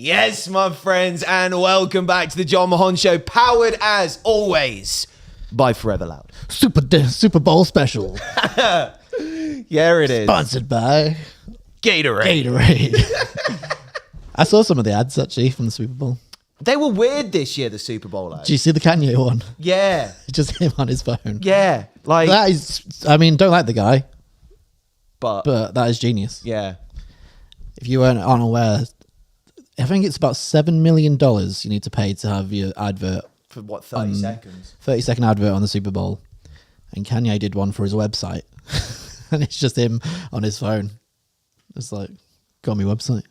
Yes, my friends, and welcome back to the Jon Mahon Show, powered as always by Forever Loud. Super Bowl special. Yeah, it is. Sponsored by Gatorade. I saw some of the ads actually from the Super Bowl. They were weird this year, the Super Bowl ads. Did you see the Kanye one? Yeah. Just him on his phone. Yeah. Like that is, I mean, don't like the guy, but that is genius. Yeah. If you weren't unaware, I think it's about $7 million you need to pay to have your advert. For what, 30 seconds? 30-second advert on the Super Bowl. And Kanye did one for his website. And it's just him on his phone. It's like, got me website.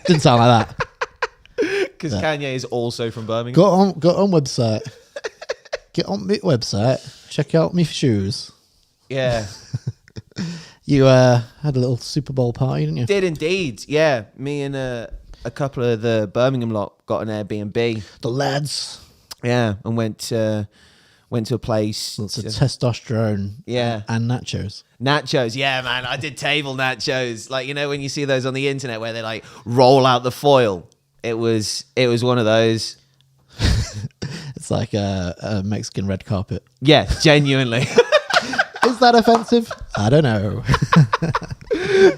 Didn't sound like that. Because Kanye is also from Birmingham. Got on website. Get on my website. Check out me shoes. Yeah. You had a little Super Bowl party, didn't you? Did indeed. Yeah. Me and a couple of the Birmingham lot got an Airbnb. The lads. Yeah. And went to a place. Lots of testosterone. Yeah. And nachos. Nachos, yeah, man. I did table nachos. Like, you know, when you see those on the internet where they like roll out the foil. It was one of those. It's like a Mexican red carpet. Yeah, genuinely. Is that offensive? I don't know.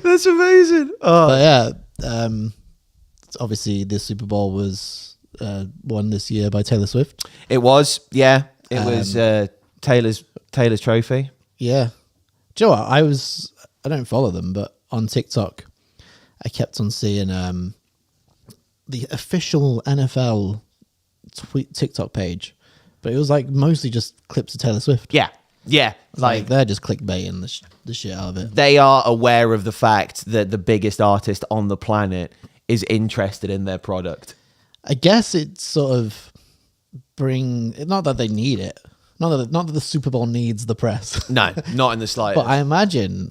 That's amazing. Oh. But yeah, obviously the Super Bowl was won this year by Taylor Swift. It was, yeah. It was Taylor's trophy. Yeah. Do you know what? I don't follow them, but on TikTok, I kept on seeing the official NFL TikTok page, but it was like mostly just clips of Taylor Swift. Yeah. Yeah. Like they're just clickbaiting the shit out of it. They are aware of the fact that the biggest artist on the planet is interested in their product. I guess it's sort of not that they need it. Not that the Super Bowl needs the press. No, not in the slightest. But I imagine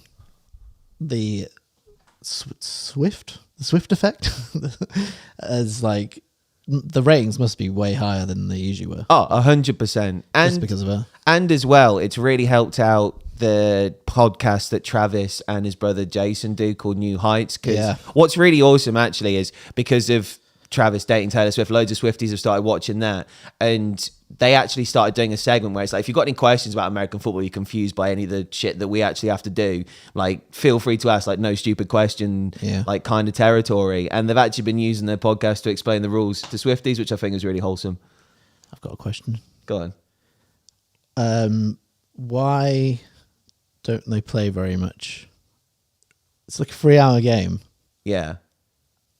the Swift effect as like the ratings must be way higher than they usually were. Oh, 100%. Just because of her. And as well, it's really helped out the podcast that Travis and his brother Jason do called New Heights. Because what's really awesome actually is because of Travis dating Taylor Swift, loads of Swifties have started watching that, and they actually started doing a segment where it's like, if you've got any questions about American football, you're confused by any of the shit that we actually have to do, like feel free to ask, like no stupid question, like kind of territory. And they've actually been using their podcast to explain the rules to Swifties, which I think is really wholesome. I've got a question. Go on. Why don't they play very much? It's like a 3-hour game. Yeah.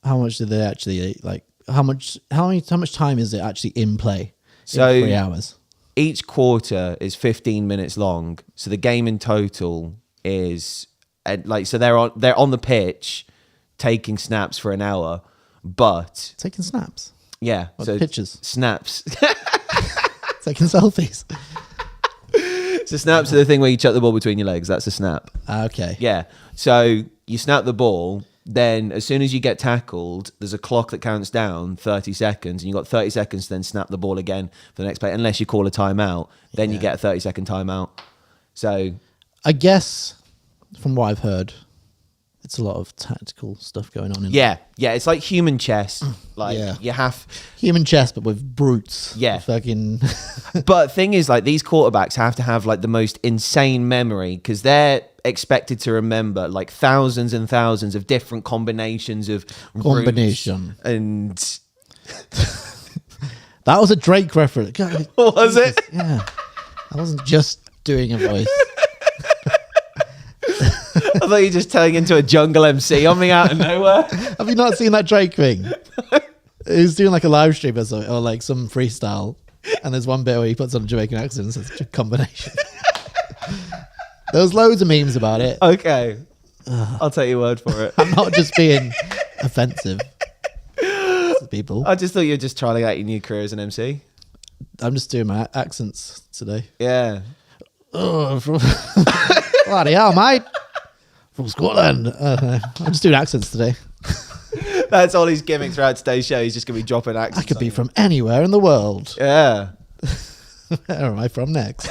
How much do they actually like? How much time is it actually in play? So in 3 hours. Each quarter is 15 minutes long. So the game in total is so they're on the pitch taking snaps for an hour, but taking snaps. Yeah. What, so pictures. Snaps. Taking selfies. So snaps are the thing where you chuck the ball between your legs. That's a snap. Okay. Yeah. So you snap the ball. Then as soon as you get tackled, there's a clock that counts down 30 seconds, and you've got 30 seconds to then snap the ball again for the next play, unless you call a timeout. Then you get a 30-second timeout. So I guess from what I've heard, it's a lot of tactical stuff going on in there. Yeah, it's like human chess. Like you have human chess, but with brutes. Yeah. Fucking But thing is, like, these quarterbacks have to have like the most insane memory, because they're expected to remember like thousands and thousands of different combinations of combination. And that was a Drake reference. God, was Jesus. it? Yeah. I wasn't just doing a voice. I thought you were just turning into a jungle MC on me out of nowhere. Have you not seen that Drake thing? He was doing like a live stream or something, or like some freestyle, and there's one bit where he puts on a Jamaican accent and says, combination. There was loads of memes about it. Okay. I'll take your word for it. I'm not just being offensive to people. I just thought you were just trying out your new career as an MC. I'm just doing my accents today. Yeah. Oh, bloody hell, mate. From Scotland. I'm just doing accents today. That's all he's giving throughout today's show. He's just going to be dropping accents. I could be from anywhere in the world. Yeah. Where am I from next?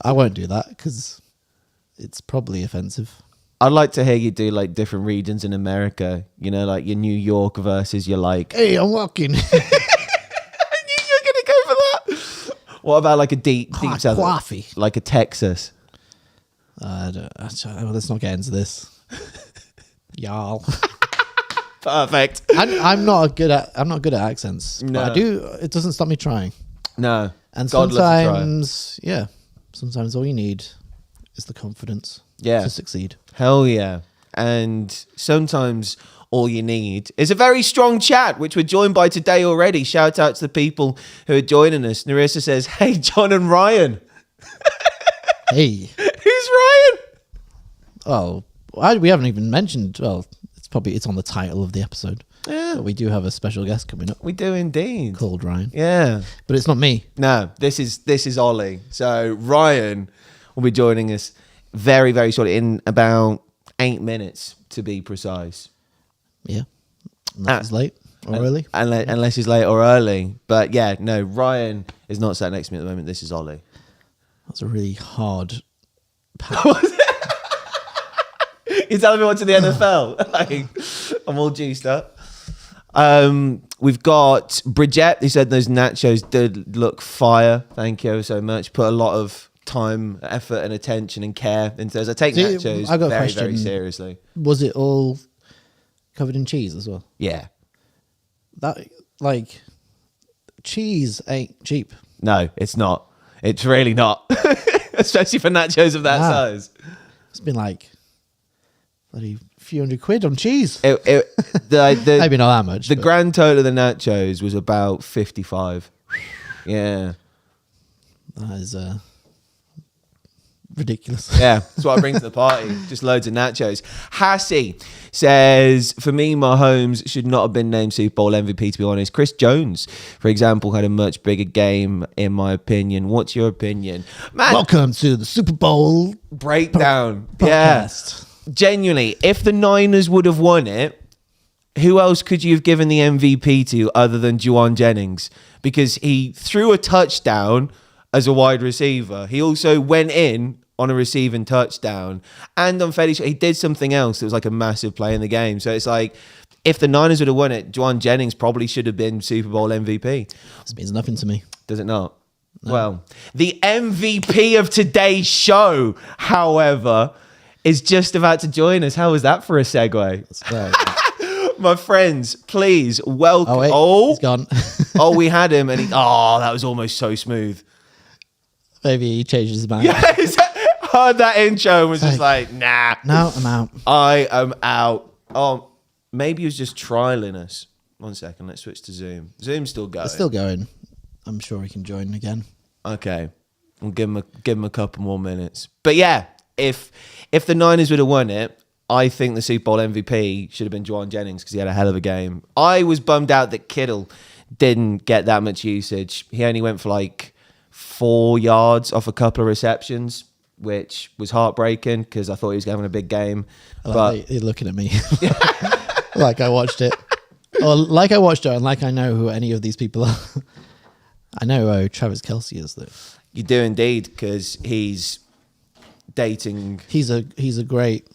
I won't do that because it's probably offensive. I'd like to hear you do like different regions in America. You know, like your New York versus your like. Hey, I'm walking. I knew you were gonna go for that. What about like a deep south, coffee, like a Texas? Let's not get into this, y'all. Perfect. I'm not good at accents. No. But I do. It doesn't stop me trying. No. And God sometimes, sometimes all you need is the confidence to succeed. Hell yeah. And sometimes all you need is a very strong chat, which we're joined by today already. Shout out to the people who are joining us. Narissa says, hey, John and Ryan. Hey. Who's Ryan? Oh, we haven't even mentioned, well, it's on the title of the episode. Yeah. But we do have a special guest coming up. We do indeed. Called Ryan. Yeah. But it's not me. No, this is Ollie. So Ryan will be joining us very, very shortly, in about 8 minutes to be precise. Yeah. Unless it's late or early. Unless he's late or early. But yeah, no, Ryan is not sat next to me at the moment. This is Ollie. That's a really hard You're telling me what's in the NFL? Like, I'm all juiced up. We've got Bridget, who said those nachos did look fire. Thank you so much. Put a lot of time, effort, and attention and care into those. I take nachos very, very seriously. Was it all covered in cheese as well? Yeah. That, like, cheese ain't cheap. No, it's not. It's really not. Especially for nachos of that size. It's been like bloody few £100 on cheese. Maybe not that much. The grand total of the nachos was about 55. Yeah. That is ridiculous. Yeah, that's what I bring to the party. Just loads of nachos. Hassie says, for me, Mahomes should not have been named Super Bowl MVP, to be honest. Chris Jones, for example, had a much bigger game, in my opinion. What's your opinion? Man, welcome to the Super Bowl breakdown. Podcast. Yeah. Genuinely, if the Niners would have won it, who else could you have given the MVP to other than Juwan Jennings? Because he threw a touchdown as a wide receiver. He also went in on a receiving touchdown. And I'm fairly sure he did something else that was like a massive play in the game. So it's like, if the Niners would have won it, Juwan Jennings probably should have been Super Bowl MVP. This means nothing to me. Does it not? No. Well, the MVP of today's show, however, is just about to join us. How was that for a segue? That's right. My friends, please welcome. Oh, wait, he's gone. Oh, we had him, and that was almost so smooth. Maybe he changed his mind. Yeah, heard that intro and was just like, nah. No, I'm out. I am out. Oh, maybe he was just trialing us. 1 second, let's switch to Zoom. Zoom's still going. It's still going. I'm sure he can join again. Okay, we'll give him a couple more minutes. But yeah, if the Niners would have won it, I think the Super Bowl MVP should have been Juwan Jennings because he had a hell of a game. I was bummed out that Kittle didn't get that much usage. He only went for like 4 yards off a couple of receptions, which was heartbreaking because I thought he was having a big game. But you're looking at me like I watched it. Or like I watched it and like I know who any of these people are. I know who Travis Kelce is, though. You do indeed, because he's dating. He's a great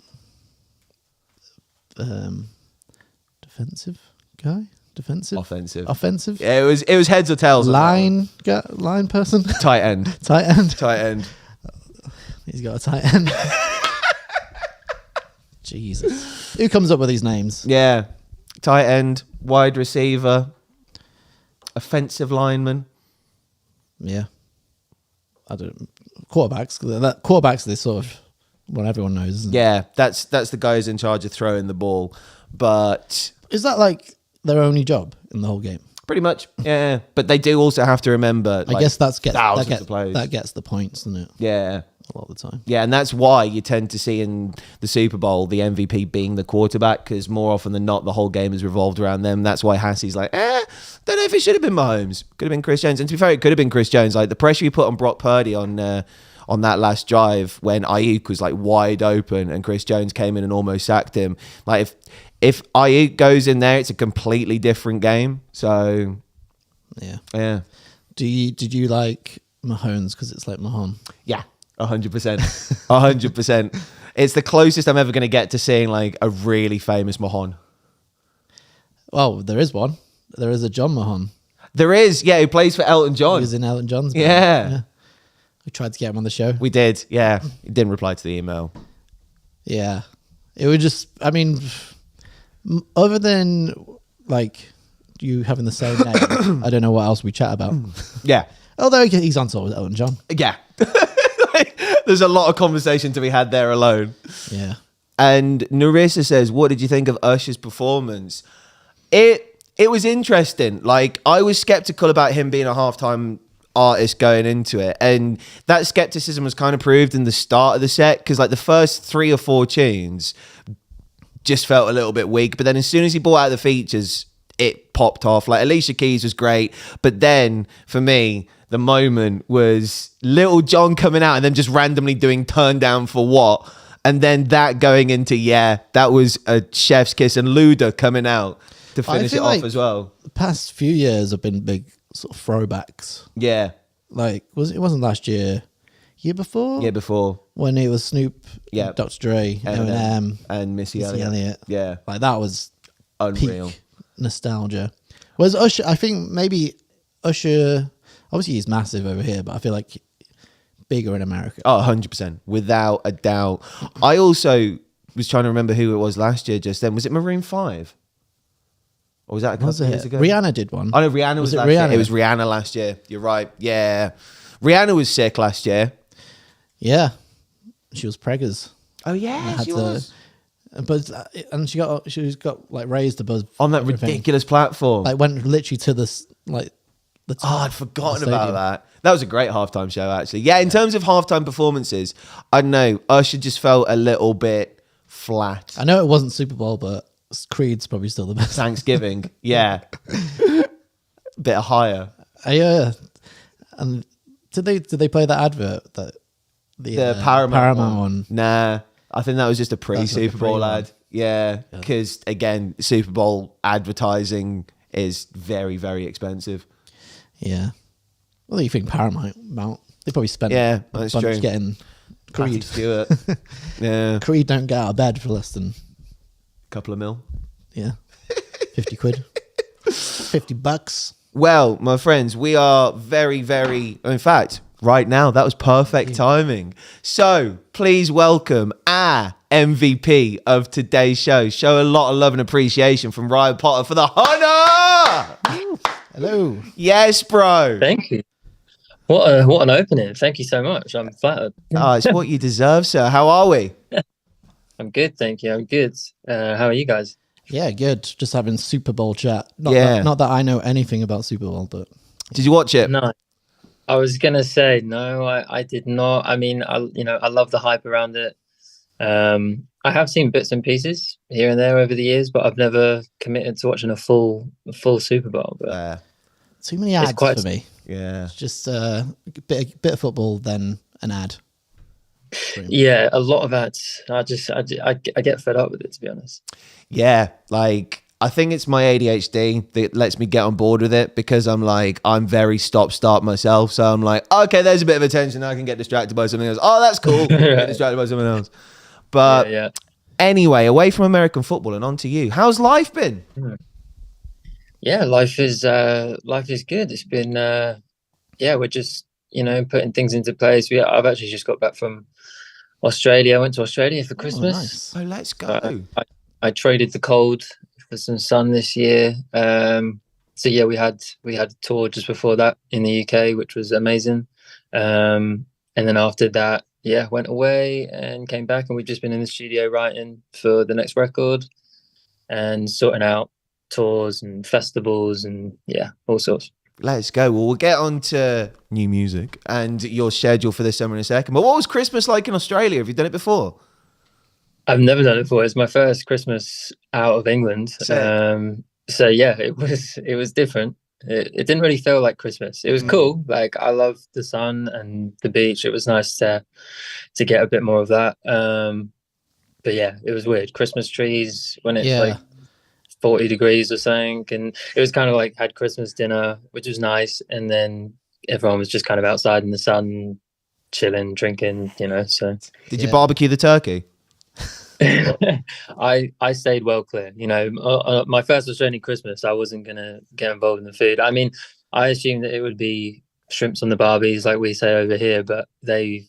defensive guy. Offensive. Yeah, it was heads or tails. Line person. Tight end. He's got a tight end. Jesus. Who comes up with these names? Yeah. Tight end, wide receiver, offensive lineman. Yeah. I don't. Quarterbacks. They sort of what everyone knows. Isn't it? That's the guy who's in charge of throwing the ball. But is that like their only job in the whole game? Pretty much. Yeah. But they do also have to remember. I guess that gets the points, doesn't it? Yeah. A lot of the time. Yeah, and that's why you tend to see in the Super Bowl the MVP being the quarterback, because more often than not the whole game is revolved around them. That's why Hassie's like, don't know if it should have been Mahomes. Could have been Chris Jones. And to be fair, it could have been Chris Jones. Like the pressure you put on Brock Purdy on that last drive when Ayuk was like wide open and Chris Jones came in and almost sacked him. Like if Ayuk goes in there, it's a completely different game. So yeah. Did you like Mahomes because it's like Mahon? Yeah. 100%. 100%. It's the closest I'm ever going to get to seeing like a really famous Mahon. Well, there is one. There is a Jon Mahon. There is, yeah, who plays for Elton John. He was in Elton John's band. Yeah. We tried to get him on the show. We did, yeah. He didn't reply to the email. Yeah. It would just, I mean, other than like you having the same name, I don't know what else we chat about. Yeah. Although he's on tour with Elton John. Yeah. There's a lot of conversation to be had there alone. Yeah. And Narissa says, what did you think of Usher's performance? It was interesting. Like, I was skeptical about him being a halftime artist going into it. And that skepticism was kind of proved in the start of the set, because like the first 3 or 4 tunes just felt a little bit weak. But then as soon as he brought out the features, it popped off. Like Alicia Keys was great. But then for me, the moment was Little John coming out and then just randomly doing Turn Down for What? And then that going into, that was a chef's kiss. And Luda coming out to finish it off as well. The past few years have been big sort of throwbacks. Yeah. Like, it wasn't last year. Year before? Year before. When it was Snoop, Yeah. Dr. Dre, Eminem, and Missy Elliott. Yeah. Like, that was unreal. Peak nostalgia. Whereas Usher, I think maybe Usher, obviously he's massive over here, but I feel like bigger in America. Oh, 100%. Without a doubt. I also was trying to remember who it was last year just then. Was it Maroon 5? Or was that a couple of years ago? Rihanna did one. Oh, no, Rihanna was last year. It was Rihanna last year. You're right. Yeah. Rihanna was sick last year. Yeah. She was preggers. Oh, yeah, she was. But and she got like raised above on that ridiculous platform. Like went literally to this like the top. Oh, I'd forgotten about that. That was a great halftime show, actually. Yeah, in terms of halftime performances, I don't know, Usher just felt a little bit flat. I know it wasn't Super Bowl, but Creed's probably still the best. Thanksgiving, yeah, bit higher. Yeah, and did they play that advert that the Paramore one? Nah. I think that was just a pre-Super Bowl ad. Yeah, because again, Super Bowl advertising is very, very expensive. Yeah. Well, you think Paramount? They probably spent that's true. Getting Creed. Stewart. Yeah. Creed don't get out of bed for less than a couple of mil. Yeah. 50 quid. $50. Well, my friends, we are very, very, in fact, right now, that was perfect timing. So please welcome our MVP of today's show. Show a lot of love and appreciation from Ryan Potter for the Hunna. Hello. Yes, bro. Thank you. What an opening. Thank you so much. I'm flattered. Oh, it's what you deserve, sir. How are we? I'm good, thank you. I'm good. How are you guys? Yeah, good. Just having Super Bowl chat. Not that I know anything about Super Bowl, but did you watch it? No. I was gonna say no. I did not. I mean, I love the hype around it. I have seen bits and pieces here and there over the years, but I've never committed to watching a full Super Bowl. But too many ads for me. Yeah, it's just a bit of football, then an ad. Yeah, a lot of ads. I get fed up with it, to be honest. Yeah, like I think it's my ADHD that lets me get on board with it, because I'm very stop-start myself. So I'm like, okay, there's a bit of attention. I can get distracted by something else. Oh, that's cool. Get distracted by something else. But anyway, away from American football and on to you. How's life been? Yeah, life is good. It's been we're just putting things into place. I've actually just got back from Australia. I went to Australia for Christmas. Nice. Oh, let's go. I traded the cold for some sun this year. So yeah, we had a tour just before that in the UK, which was amazing. And then after that, went away and came back, and we've just been in the studio writing for the next record and sorting out tours and festivals and all sorts. Let's go. Well, we'll get on to new music and your schedule for this summer in a second. But what was Christmas like in Australia? Have you done it before? I've never done it before. It's my first Christmas out of England. So yeah, it was different. It didn't really feel like Christmas. It was cool. Like, I love the sun and the beach. It was nice to get a bit more of that. But yeah, it was weird. Christmas trees when it's like 40 degrees or something, and it was kind of like had Christmas dinner, which was nice, and then everyone was just kind of outside in the sun, chilling, drinking. So did you barbecue the turkey? I stayed well clear. My first Australian Christmas, I wasn't gonna get involved in the food. I mean, I assumed that it would be shrimps on the barbies, like we say over here, but they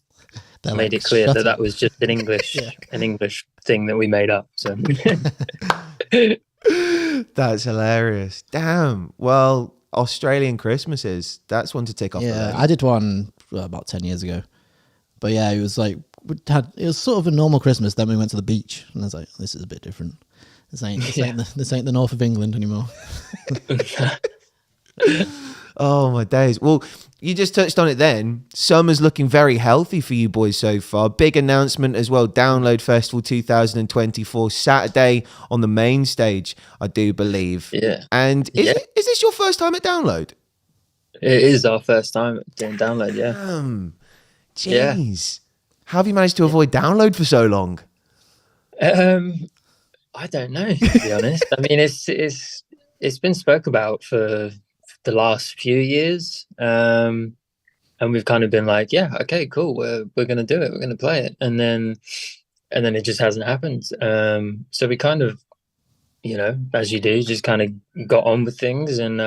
They're made like, it clear shut that up. that was just an English Yeah. an English thing that we made up. So That's hilarious. Damn. Well, Australian Christmases, that's one to tick off the Yeah, list. I did one about 10 years ago. But yeah, it was like, it was sort of a normal Christmas. Then we went to the beach, and I was like, this is a bit different. This ain't the north of England anymore. Oh my days. Well, you just touched on it then. Summer's looking very healthy for you boys so far. Big announcement as well. Download Festival 2024, Saturday on the main stage, I do believe. yeah, And is this your first time at Download? it is our first time doing Download. Yeah. Jeez. How have you managed to avoid Download for so long? I don't know, to be honest. I mean, it's been spoke about for the last few years, and we've kind of been like, yeah, okay, cool, we're gonna do it, we're gonna play it, and then it just hasn't happened. So we kind of, as you do, just kind of got on with things, and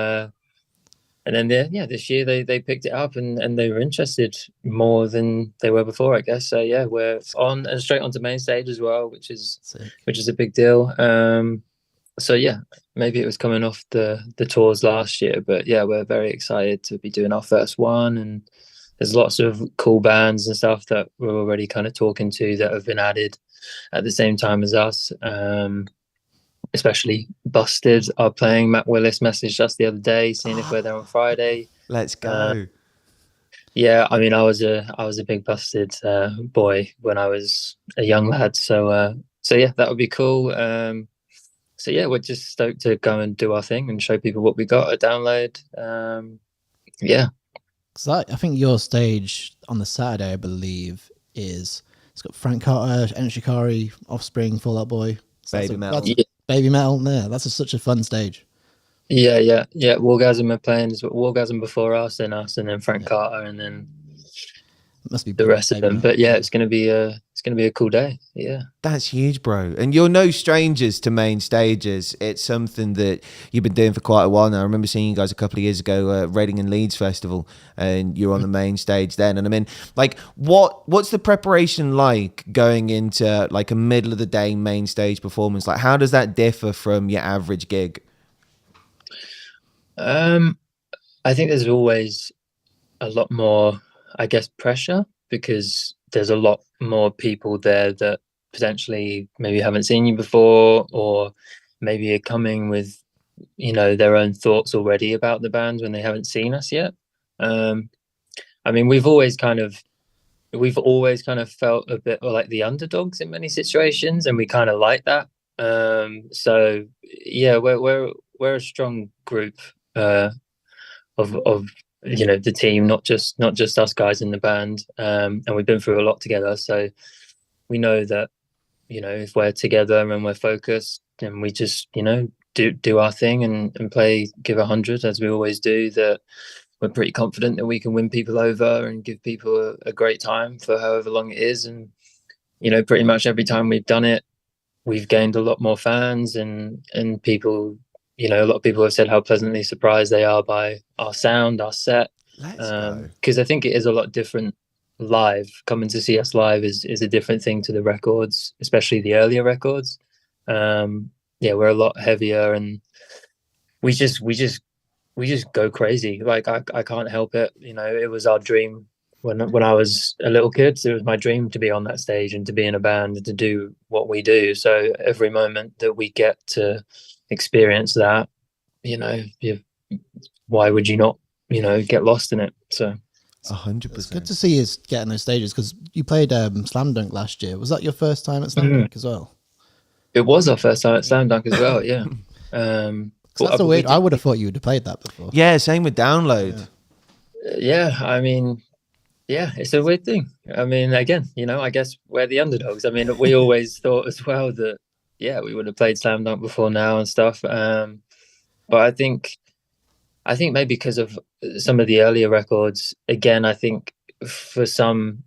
then this year they picked it up, and they were interested more than they were before, I guess. So yeah, we're on and straight onto main stage as well, which is a big deal. So yeah, maybe it was coming off the tours last year, but yeah, we're very excited to be doing our first one, and there's lots of cool bands and stuff that we're already kind of talking to that have been added at the same time as us. Especially Busted are playing. Matt Willis messaged us the other day, seeing if we're there on Friday. Let's go. Yeah, I mean, I was a big Busted boy when I was a young lad, so yeah, that would be cool. So yeah, we're just stoked to go and do our thing and show people what we got at Download. Yeah. Because I think your stage on the Saturday, I believe, it's got Frank Carter, Ent Shikari, Offspring, Fall Out Boy. So Baby Metal. Baby Metal, yeah, that's such a fun stage. Yeah. Wargasm are playing Wargasm before us, and then Frank Carter, and then must be the rest of them. Metal. But yeah, it's gonna be a cool day. Yeah, that's huge, bro. And you're no strangers to main stages. It's something that you've been doing for quite a while now. I remember seeing you guys a couple of years ago at Reading and Leeds Festival, and you're on the main stage then. And I mean, like, what's the preparation like going into like a middle of the day main stage performance? Like, how does that differ from your average gig? I think there's always a lot more, I guess, pressure, because there's a lot more people there that potentially maybe haven't seen you before, or maybe are coming with, their own thoughts already about the band when they haven't seen us yet. I mean, we've always kind of felt a bit like the underdogs in many situations, and we kind of like that. So yeah, we're a strong group of the team, not just us guys in the band, and we've been through a lot together, so we know that if we're together and we're focused and we just do our thing and play, give 100 as we always do, that we're pretty confident that we can win people over and give people a great time for however long it is. And pretty much every time we've done it, we've gained a lot more fans, and people, a lot of people have said how pleasantly surprised they are by our sound, our set. Because I think it is a lot different live. Coming to see us live is a different thing to the records, especially the earlier records. We're a lot heavier, and we just go crazy. Like I can't help it. It was our dream when I was a little kid. It was my dream to be on that stage and to be in a band and to do what we do. So every moment that we get to experience that, why would you not, get lost in it? So 100%. It's good to see you getting those stages, because you played Slam Dunk last year. Was that your first time at Slam Dunk as well? It was our first time at Slam Dunk as well. Yeah. That's a weird. I would have thought you would have played that before. Yeah, same with Download. Yeah, I mean, yeah, it's a weird thing. I mean, again, I guess we're the underdogs. I mean, we always thought as well that, yeah, we would have played Slam Dunk before now and stuff. But I think maybe because of some of the earlier records, again, I think for some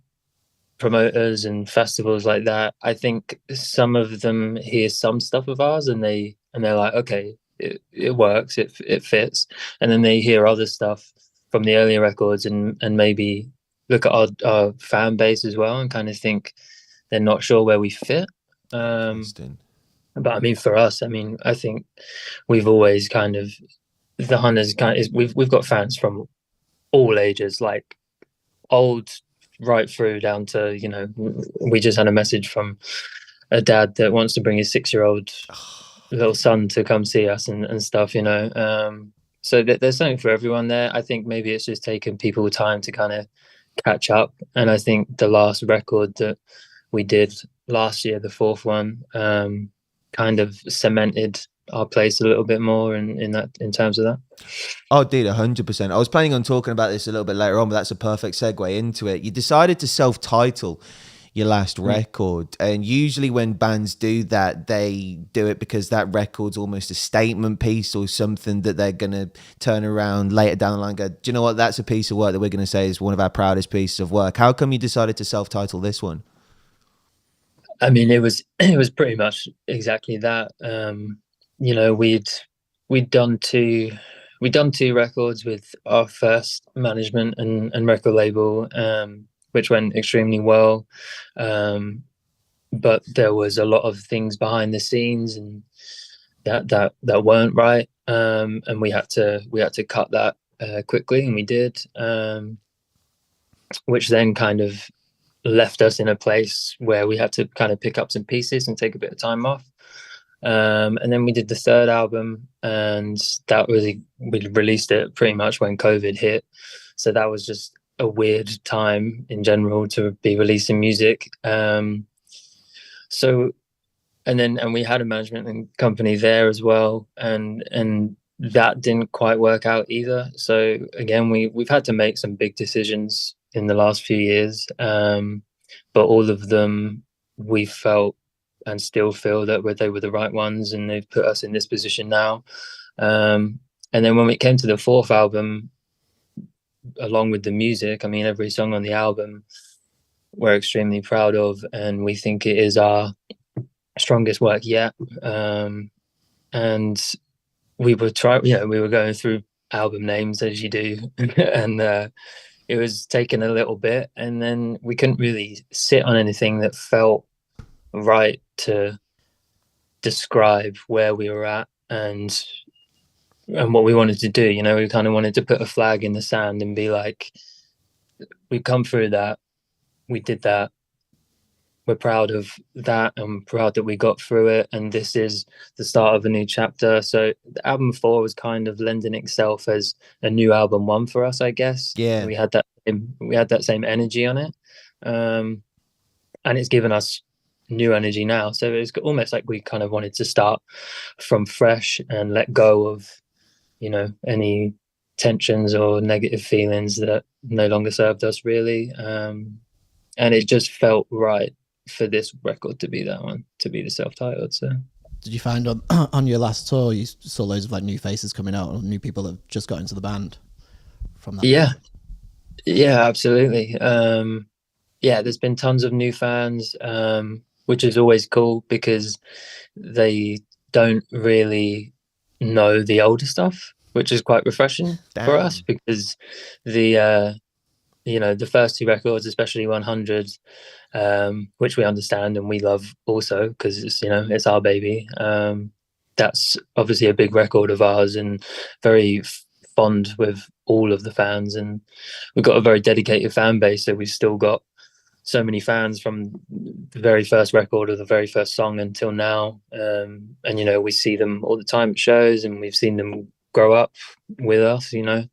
promoters and festivals like that, I think some of them hear some stuff of ours and they're like, okay, it works, it fits, and then they hear other stuff from the earlier records and maybe look at our fan base as well and kind of think they're not sure where we fit. But I mean, for us, I mean, I think we've always kind of, the Hunna's kind of, we've got fans from all ages, like old right through down to, you know, we just had a message from a dad that wants to bring his 6-year-old little son to come see us and stuff, you know. So there's something for everyone there. I think maybe it's just taken people time to kind of catch up. And I think the last record that we did last year, the fourth one, kind of cemented our place a little bit more in terms of that. Oh, dude, 100%. I was planning on talking about this a little bit later on, but that's a perfect segue into it. You decided to self-title your last record, and usually when bands do that, they do it because that record's almost a statement piece or something that they're going to turn around later down the line and go, do you know what, that's a piece of work that we're going to say is one of our proudest pieces of work. How come you decided to self-title this one? I mean, it was pretty much exactly that. You know, we'd done two records with our first management and record label, which went extremely well. But there was a lot of things behind the scenes and that weren't right. And we had to cut that quickly, and we did. Which then kind of left us in a place where we had to kind of pick up some pieces and take a bit of time off. And then we did the third album, and we released it pretty much when COVID hit. So that was just a weird time in general to be releasing music. So, and we had a management and company there as well. And that didn't quite work out either. So again, we've had to make some big decisions in the last few years. But all of them we felt and still feel that they were the right ones, and they've put us in this position now. And then when we came to the fourth album, along with the music, I mean, every song on the album we're extremely proud of, and we think it is our strongest work yet. And we were going through album names as you do, and it was taking a little bit, and then we couldn't really sit on anything that felt right to describe where we were at and what we wanted to do. You know, we kind of wanted to put a flag in the sand and be like, we've come through that, we did that, we're proud of that, and proud that we got through it, and this is the start of a new chapter. So the album 4 was kind of lending itself as a new album 1 for us, I guess. Yeah, we had that same energy on it, and it's given us new energy now. So it's almost like we kind of wanted to start from fresh and let go of, you know, any tensions or negative feelings that no longer served us really. And it just felt right for this record to be that one, to be the self-titled. So did you find on your last tour you saw loads of like new faces coming out, or new people that have just got into the band from that? Yeah, absolutely. There's been tons of new fans, which is always cool because they don't really know the older stuff, which is quite refreshing for us, because the first 2 records, especially 100, which we understand and we love also because it's, you know, it's our baby. That's obviously a big record of ours and very fond with all of the fans, and we've got a very dedicated fan base. So we've still got so many fans from the very first record or the very first song until now. And, you know, we see them all the time at shows, and we've seen them grow up with us, you know,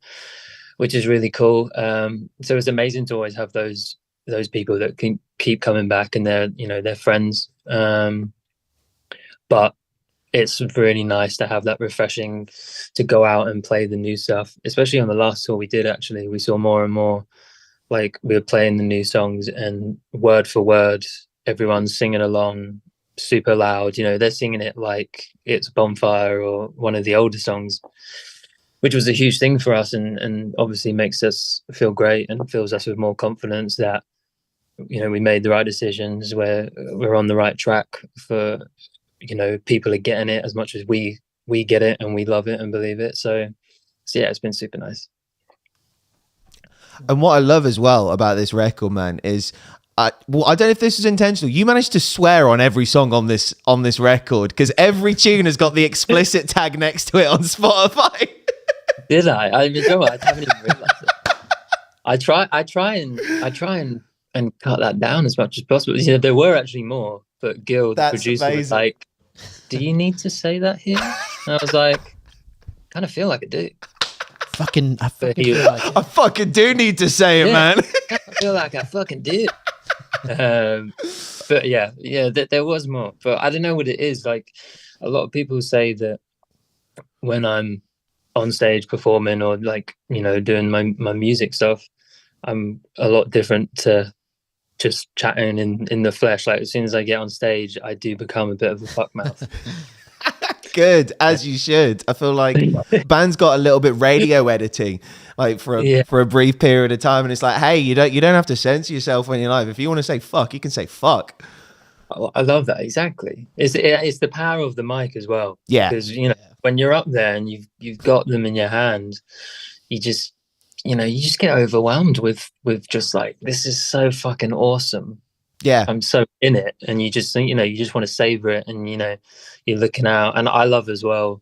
which is really cool. So it's amazing to always have those people that can keep coming back, and they're friends. But it's really nice to have that refreshing to go out and play the new stuff, especially on the last tour we did. Actually, we saw more and more, like, we were playing the new songs and word for word, everyone's singing along super loud. You know, they're singing it like it's Bonfire or one of the older songs, which was a huge thing for us, and obviously makes us feel great and fills us with more confidence that we made the right decisions, where we're on the right track for, people are getting it as much as we get it, and we love it and believe it. So yeah, it's been super nice. And what I love as well about this record, man, is I don't know if this is intentional. You managed to swear on every song on this record, because every tune has got the explicit tag next to it on Spotify. Did I? I mean, I haven't even realized it. I try and cut that down as much as possible. There were actually more, but Gil, the producer, was like, "Do you need to say that here?" And I was like, "Kind of feel like I do." I fucking do need to say it, man. I feel like I fucking do. But yeah, there was more, but I don't know what it is. Like, a lot of people say that when I'm on stage performing, or like, doing my music stuff, I'm a lot different to just chatting in the flesh. Like, as soon as I get on stage, I do become a bit of a fuck mouth. Good, as you should. I feel like bands got a little bit radio editing, like for a brief period of time, and it's like, hey, you don't have to censor yourself when you're live. If you want to say fuck, you can say fuck. I love that. Exactly. It's the power of the mic as well. Yeah, because when you're up there and you've got them in your hand, you just get overwhelmed with just like, this is so fucking awesome. Yeah, I'm so in it, and you just think, you just want to savor it, and you're looking out. And I love as well,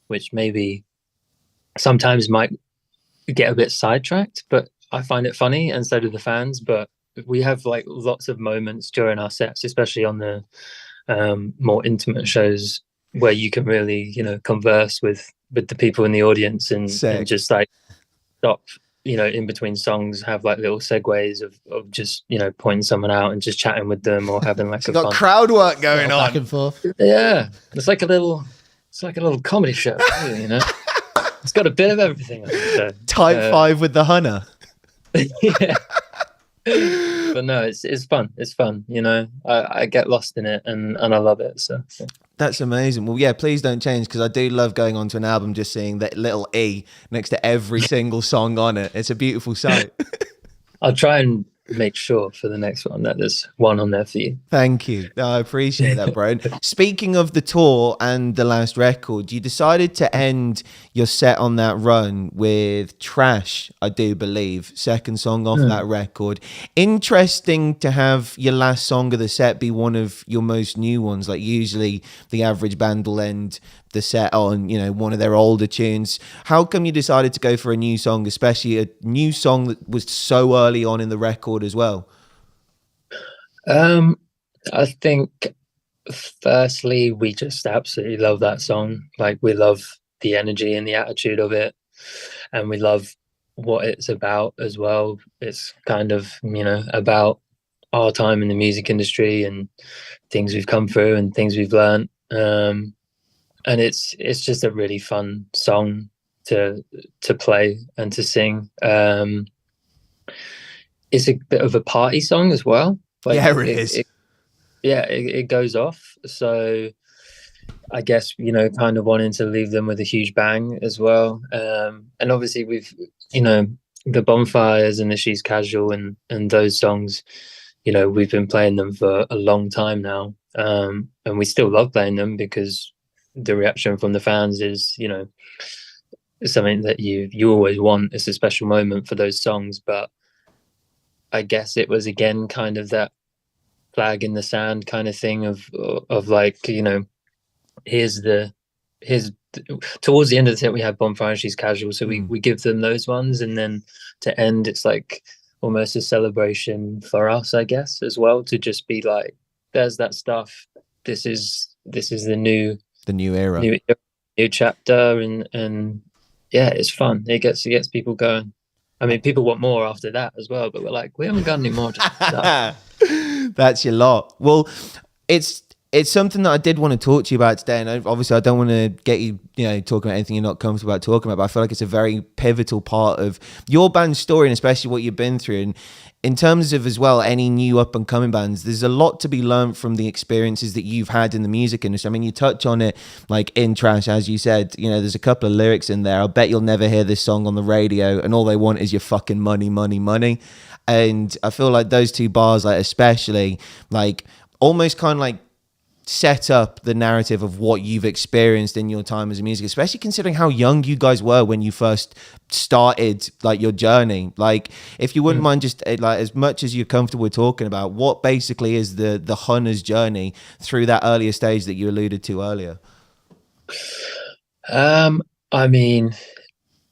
which maybe sometimes might get a bit sidetracked, but I find it funny, and so do the fans. But we have like lots of moments during our sets, especially on the more intimate shows, where you can really converse with the people in the audience, and just like stop in between songs, have like little segues of just pointing someone out and just chatting with them, or having like got crowd work going on back and forth. Yeah, it's like a little comedy show. It's got a bit of everything. Type 5 with the Hunna. Yeah. But no, it's fun. It's fun. I get lost in it, and I love it. So yeah. That's amazing. Well, yeah, please don't change, because I do love going onto an album, just seeing that little E next to every single song on it. It's a beautiful sight. I'll try and make sure for the next one that there's one on there for you. Thank you. I appreciate that, bro. Speaking of the tour and the last record, you decided to end your set on that run with Trash, I do believe, second song off that record. Interesting to have your last song of the set be one of your most new ones. Like, usually the average band will end the set on one of their older tunes. How come you decided to go for a new song, especially a new song that was so early on in the record as well? I think firstly, we just absolutely love that song. Like, we love the energy and the attitude of it, and we love what it's about as well. It's kind of about our time in the music industry, and things we've come through, and things we've learned. And it's just a really fun song to play and to sing. It's a bit of a party song as well. Like, yeah, it is. It goes off. So I guess, kind of wanting to leave them with a huge bang as well. And obviously we've, the Bonfires and the She's Casual and those songs, we've been playing them for a long time now. And we still love playing them, because the reaction from the fans is, something that you always want. It's a special moment for those songs. But I guess it was, again, kind of that flag in the sand kind of thing of like, here's towards the end of the set we have Bonfire and She's Casual, so we give them those ones, and then to end, it's like almost a celebration for us, I guess, as well, to just be like, there's that stuff, this is the new era, new chapter, and yeah, it's fun. It gets people going. I mean, people want more after that as well, but we're like, we haven't got any more. That's your lot. Well, it's something that I did want to talk to you about today, and obviously I don't want to get you, talking about anything you're not comfortable about talking about, but I feel like it's a very pivotal part of your band's story, and especially what you've been through. And in terms of, as well, any new up and coming bands, there's a lot to be learned from the experiences that you've had in the music industry. I mean, you touch on it, like in Trash, as you said, there's a couple of lyrics in there. I'll bet you'll never hear this song on the radio, and all they want is your fucking money, money, money. And I feel like those two bars, like especially, like almost kind of like set up the narrative of what you've experienced in your time as a music, especially considering how young you guys were when you first started like your journey. Like, if you wouldn't mind, just like, as much as you're comfortable talking about, what basically is the Hunna's journey through that earlier stage that you alluded to earlier? I mean,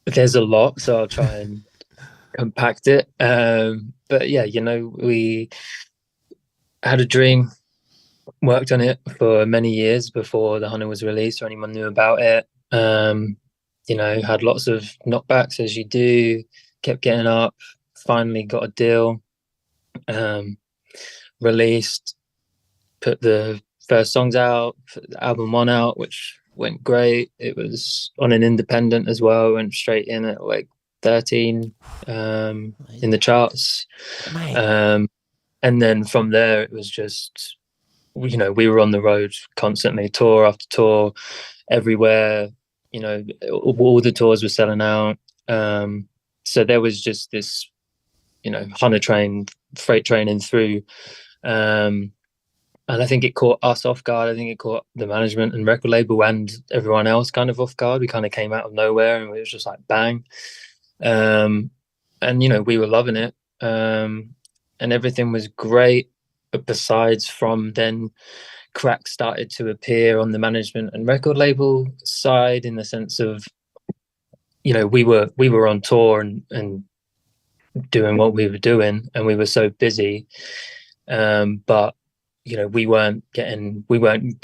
there's a lot, so I'll try and compact it. But yeah, we had a dream, worked on it for many years before the Hunna was released or anyone knew about it. Had lots of knockbacks, as you do, kept getting up, finally got a deal, released, put the first songs out, put the album 1 out, which went great. It was on an independent as well, went straight in at like 13 in the charts. And then from there, it was just, we were on the road constantly, tour after tour, everywhere. All the tours were selling out. So there was just this, Hunna train, freight training through. And I think it caught us off guard. I think it caught the management and record label and everyone else kind of off guard. We kind of came out of nowhere and it was just like bang. And, we were loving it. And everything was great. But besides from then, cracks started to appear on the management and record label side, in the sense of, we were on tour and doing what we were doing, and we were so busy. But we weren't getting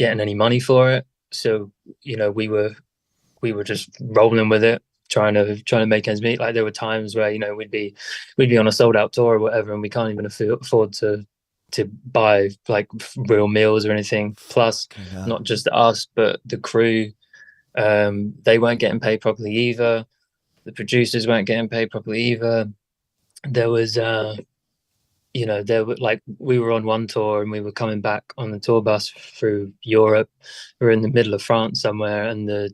any money for it. So, we were just rolling with it, trying to make ends meet. Like, there were times where, we'd be on a sold out tour or whatever, and we can't even afford to buy like real meals or anything. Plus, not just us, but the crew, they weren't getting paid properly either. The producers weren't getting paid properly either. There was, we were on one tour and we were coming back on the tour bus through Europe. We were in the middle of France somewhere, and the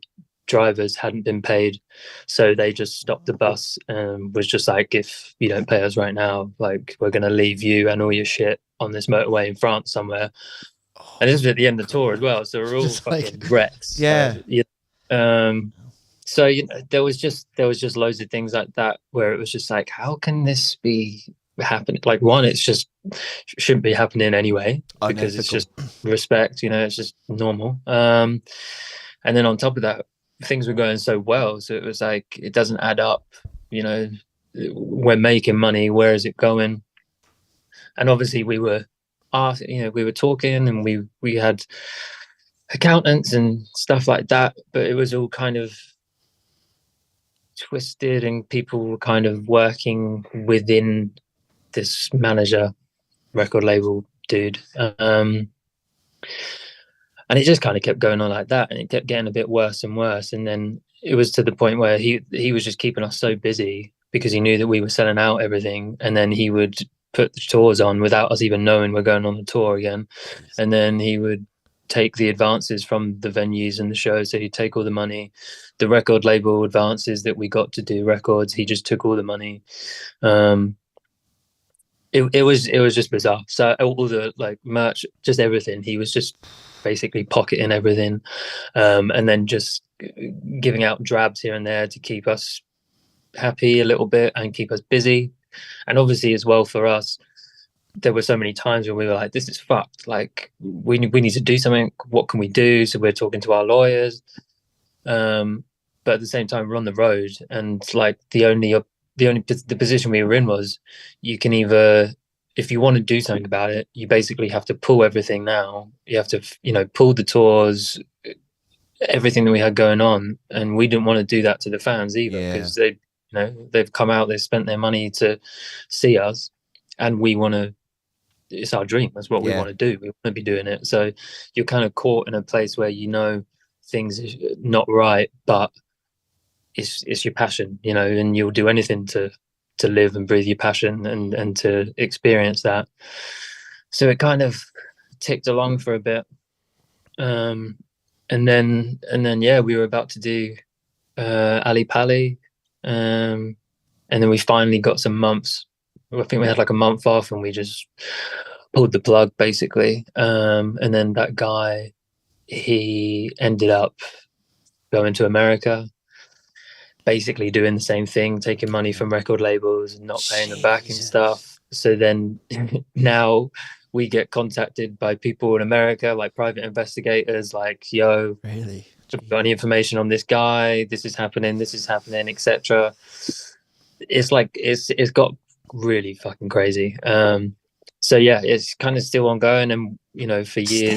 drivers hadn't been paid, so they just stopped the bus and was just like, if you don't pay us right now, like, we're gonna leave you and all your shit on this motorway in France somewhere. And this was at the end of the tour as well, so we're all fucking wrecks. So there was just loads of things like that where it was just like, how can this be happening? Like, one, it's just shouldn't be happening anyway, because it's just respect, it's just normal. And then on top of that, things were going so well, so it was like, it doesn't add up. We're making money, where is it going? And obviously we were talking, and we had accountants and stuff like that, but it was all kind of twisted, and people were kind of working within this manager record label dude, and it just kind of kept going on like that, and it kept getting a bit worse and worse. And then it was to the point where he was just keeping us so busy, because he knew that we were selling out everything, and then he would put the tours on without us even knowing we're going on the tour again. And then he would take the advances from the venues and the shows. So he'd take all the money, the record label advances that we got to do records, he just took all the money. It was just bizarre. So all the like merch, just everything, he was just basically pocketing everything, and then just giving out drabs here and there to keep us happy a little bit and keep us busy. And obviously as well, for us, there were so many times where we were like, this is fucked, like we need to do something. What can we do? So we're talking to our lawyers, but at the same time we're on the road, and like the position we were in was, you can either, if you want to do something about it, you basically have to pull everything now. You have to, pull the tours, everything that we had going on. And we didn't want to do that to the fans either, because they've come out, they've spent their money to see us, and we want to, it's our dream. That's what we want to do. We want to be doing it. So you're kind of caught in a place where, things are not right, but it's your passion, and you'll do anything to live and breathe your passion and to experience that. So it kind of ticked along for a bit, and then we were about to do Ali Pali, and then we finally got some months I think we had like a month off, and we just pulled the plug basically. And then that guy, he ended up going to America, basically doing the same thing, taking money from record labels and not paying them back and stuff. So then now we get contacted by people in America, like private investigators, like, yo, Really? got any information on this guy? This is happening, etc. It's like it's got really fucking crazy. So yeah, it's kind of still ongoing, and you know, for years,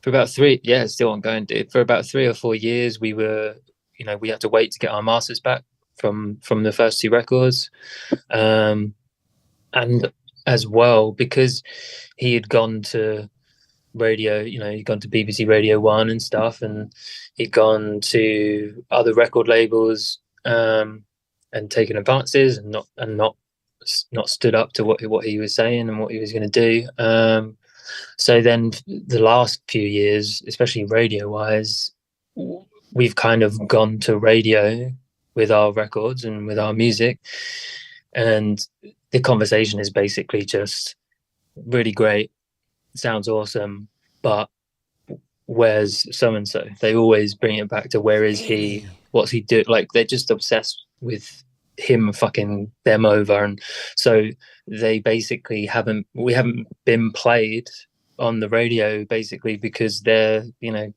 for about it's still ongoing, dude. For about 3 or 4 years, we were, you know, we had to wait to get our masters back from the first 2 records, and as well because he had gone to radio, you know, he'd gone to BBC Radio 1 and stuff, and he'd gone to other record labels, and taken advances and not stood up to what he was saying and what he was going to do. So then the last few years, especially radio wise, we've kind of gone to radio with our records and with our music, and the conversation is basically just really great, sounds awesome, but where's so and so? They always bring it back to where is he, what's he do? Like they're just obsessed with him fucking them over, and so they basically we haven't been played on the radio basically because they're, you know,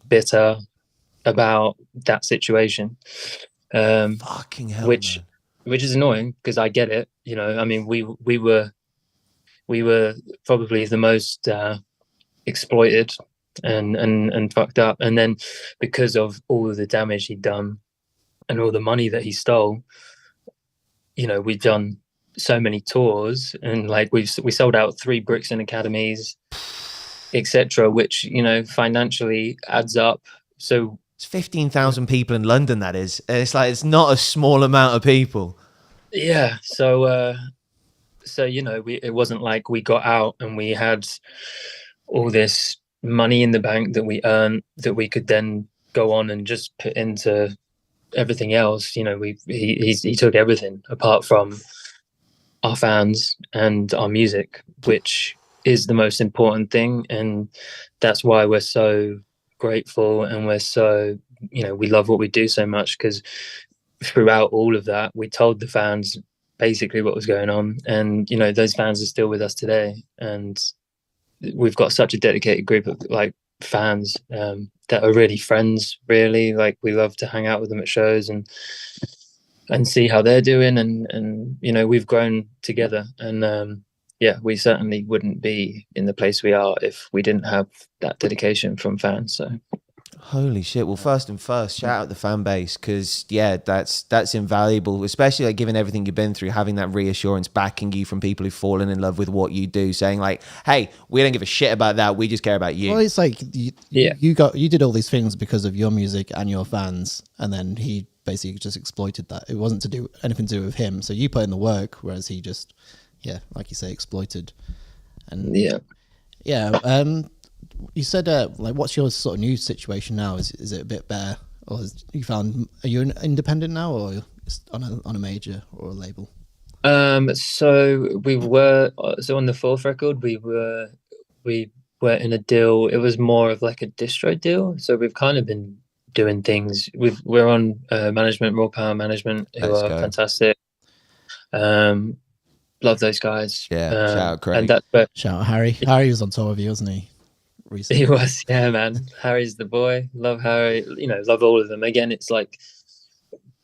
bitter about that situation. Fucking hell, which is annoying because I get it, you know. I mean, we were probably the most exploited and fucked up, and then because of all of the damage he'd done and all the money that he stole, you know, we've done so many tours, and like we sold out 3 Brixton Academies, etc., which, you know, financially adds up. So it's 15,000 people in London. That is, it's like, it's not a small amount of people. Yeah. So you know, it wasn't like we got out and we had all this money in the bank that we earned that we could then go on and just put into everything else. You know, he took everything apart from our fans and our music, which is the most important thing, and that's why we're so grateful, and we're so, you know, we love what we do so much, because throughout all of that we told the fans basically what was going on, and you know, those fans are still with us today, and we've got such a dedicated group of like fans that are really friends, really. Like we love to hang out with them at shows and see how they're doing, and you know, we've grown together, and yeah, we certainly wouldn't be in the place we are if we didn't have that dedication from fans. So holy shit. Well, first, shout out the fan base, because yeah, that's invaluable, especially like given everything you've been through, having that reassurance backing you from people who've fallen in love with what you do, saying like, hey, we don't give a shit about that, we just care about you. Well, it's like you did all these things because of your music and your fans, and then he basically just exploited that. It wasn't anything to do with him, so you put in the work, whereas he just, yeah, like you say, exploited. And yeah. You said, like, what's your sort of new situation now? Is it a bit better, or are you independent now, or on a major or a label? So we were on the 4th record. We were in a deal. It was more of like a distro deal. So we've kind of been doing things. We're on management, Raw Power Management, who are fantastic. Love those guys. Yeah, shout out Craig. And shout out Harry. Harry was on tour with you, wasn't he? Recently. He was, yeah, man. Harry's the boy. Love Harry. You know, love all of them. Again, it's like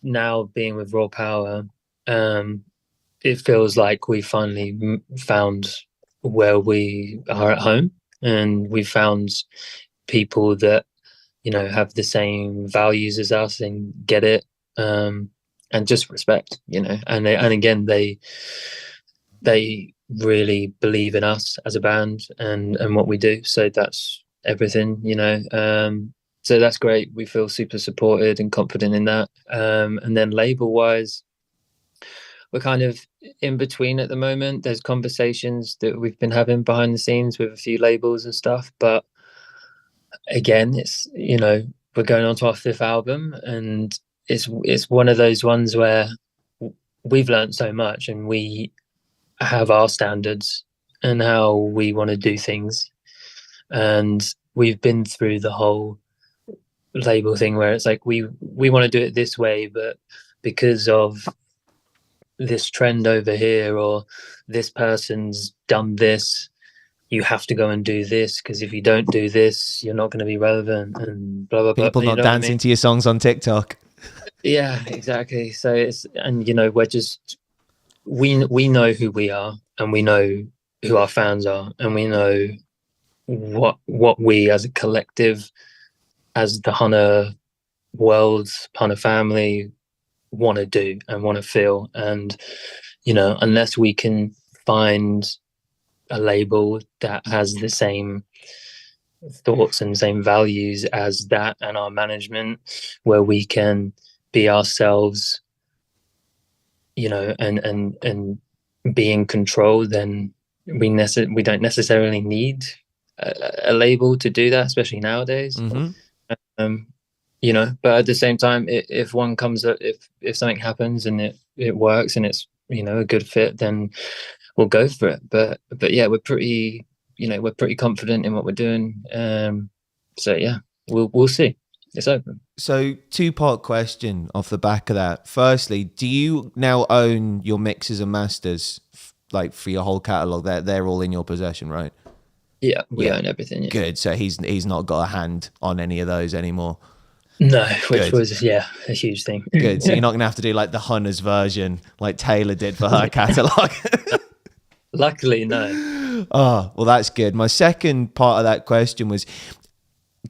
now being with Raw Power, it feels like we finally found where we are at home, and we found people that, you know, have the same values as us and get it, and just respect, you know, and again, they really believe in us as a band and what we do. So that's everything, you know. So that's great. We feel super supported and confident in that. And then label wise, we're kind of in between at the moment. There's conversations that we've been having behind the scenes with a few labels and stuff, but again, it's, you know, we're going on to our 5th album, and it's one of those ones where we've learned so much, and we have our standards and how we want to do things, and we've been through the whole label thing where it's like we want to do it this way, but because of this trend over here, or this person's done this, you have to go and do this, because if you don't do this, you're not going to be relevant, and blah blah blah. People not dancing to your songs on TikTok. Yeah, exactly. So it's, and we're just, we know who we are, and we know who our fans are, and we know what we as a collective, as the Hunna world, Hunna family, want to do and want to feel. And unless we can find a label that has the same thoughts and same values as that, and our management, where we can be ourselves, and be in control, then we don't necessarily need a label to do that, especially nowadays. But at the same time, if one comes up, if something happens and it works and it's a good fit, then we'll go for it. But yeah, we're pretty confident in what we're doing. So yeah, we'll see. It's open. So, two-part question off the back of that. Firstly, do you now own your mixes and masters, like for your whole catalog? They're all in your possession, right? Yeah, we own everything. Yeah. Good. So he's not got a hand on any of those anymore. No, which was a huge thing. Good. So you're not gonna have to do like the Hunna's version, like Taylor did for her catalog. Luckily, no. Oh, well, that's good. My second part of that question was,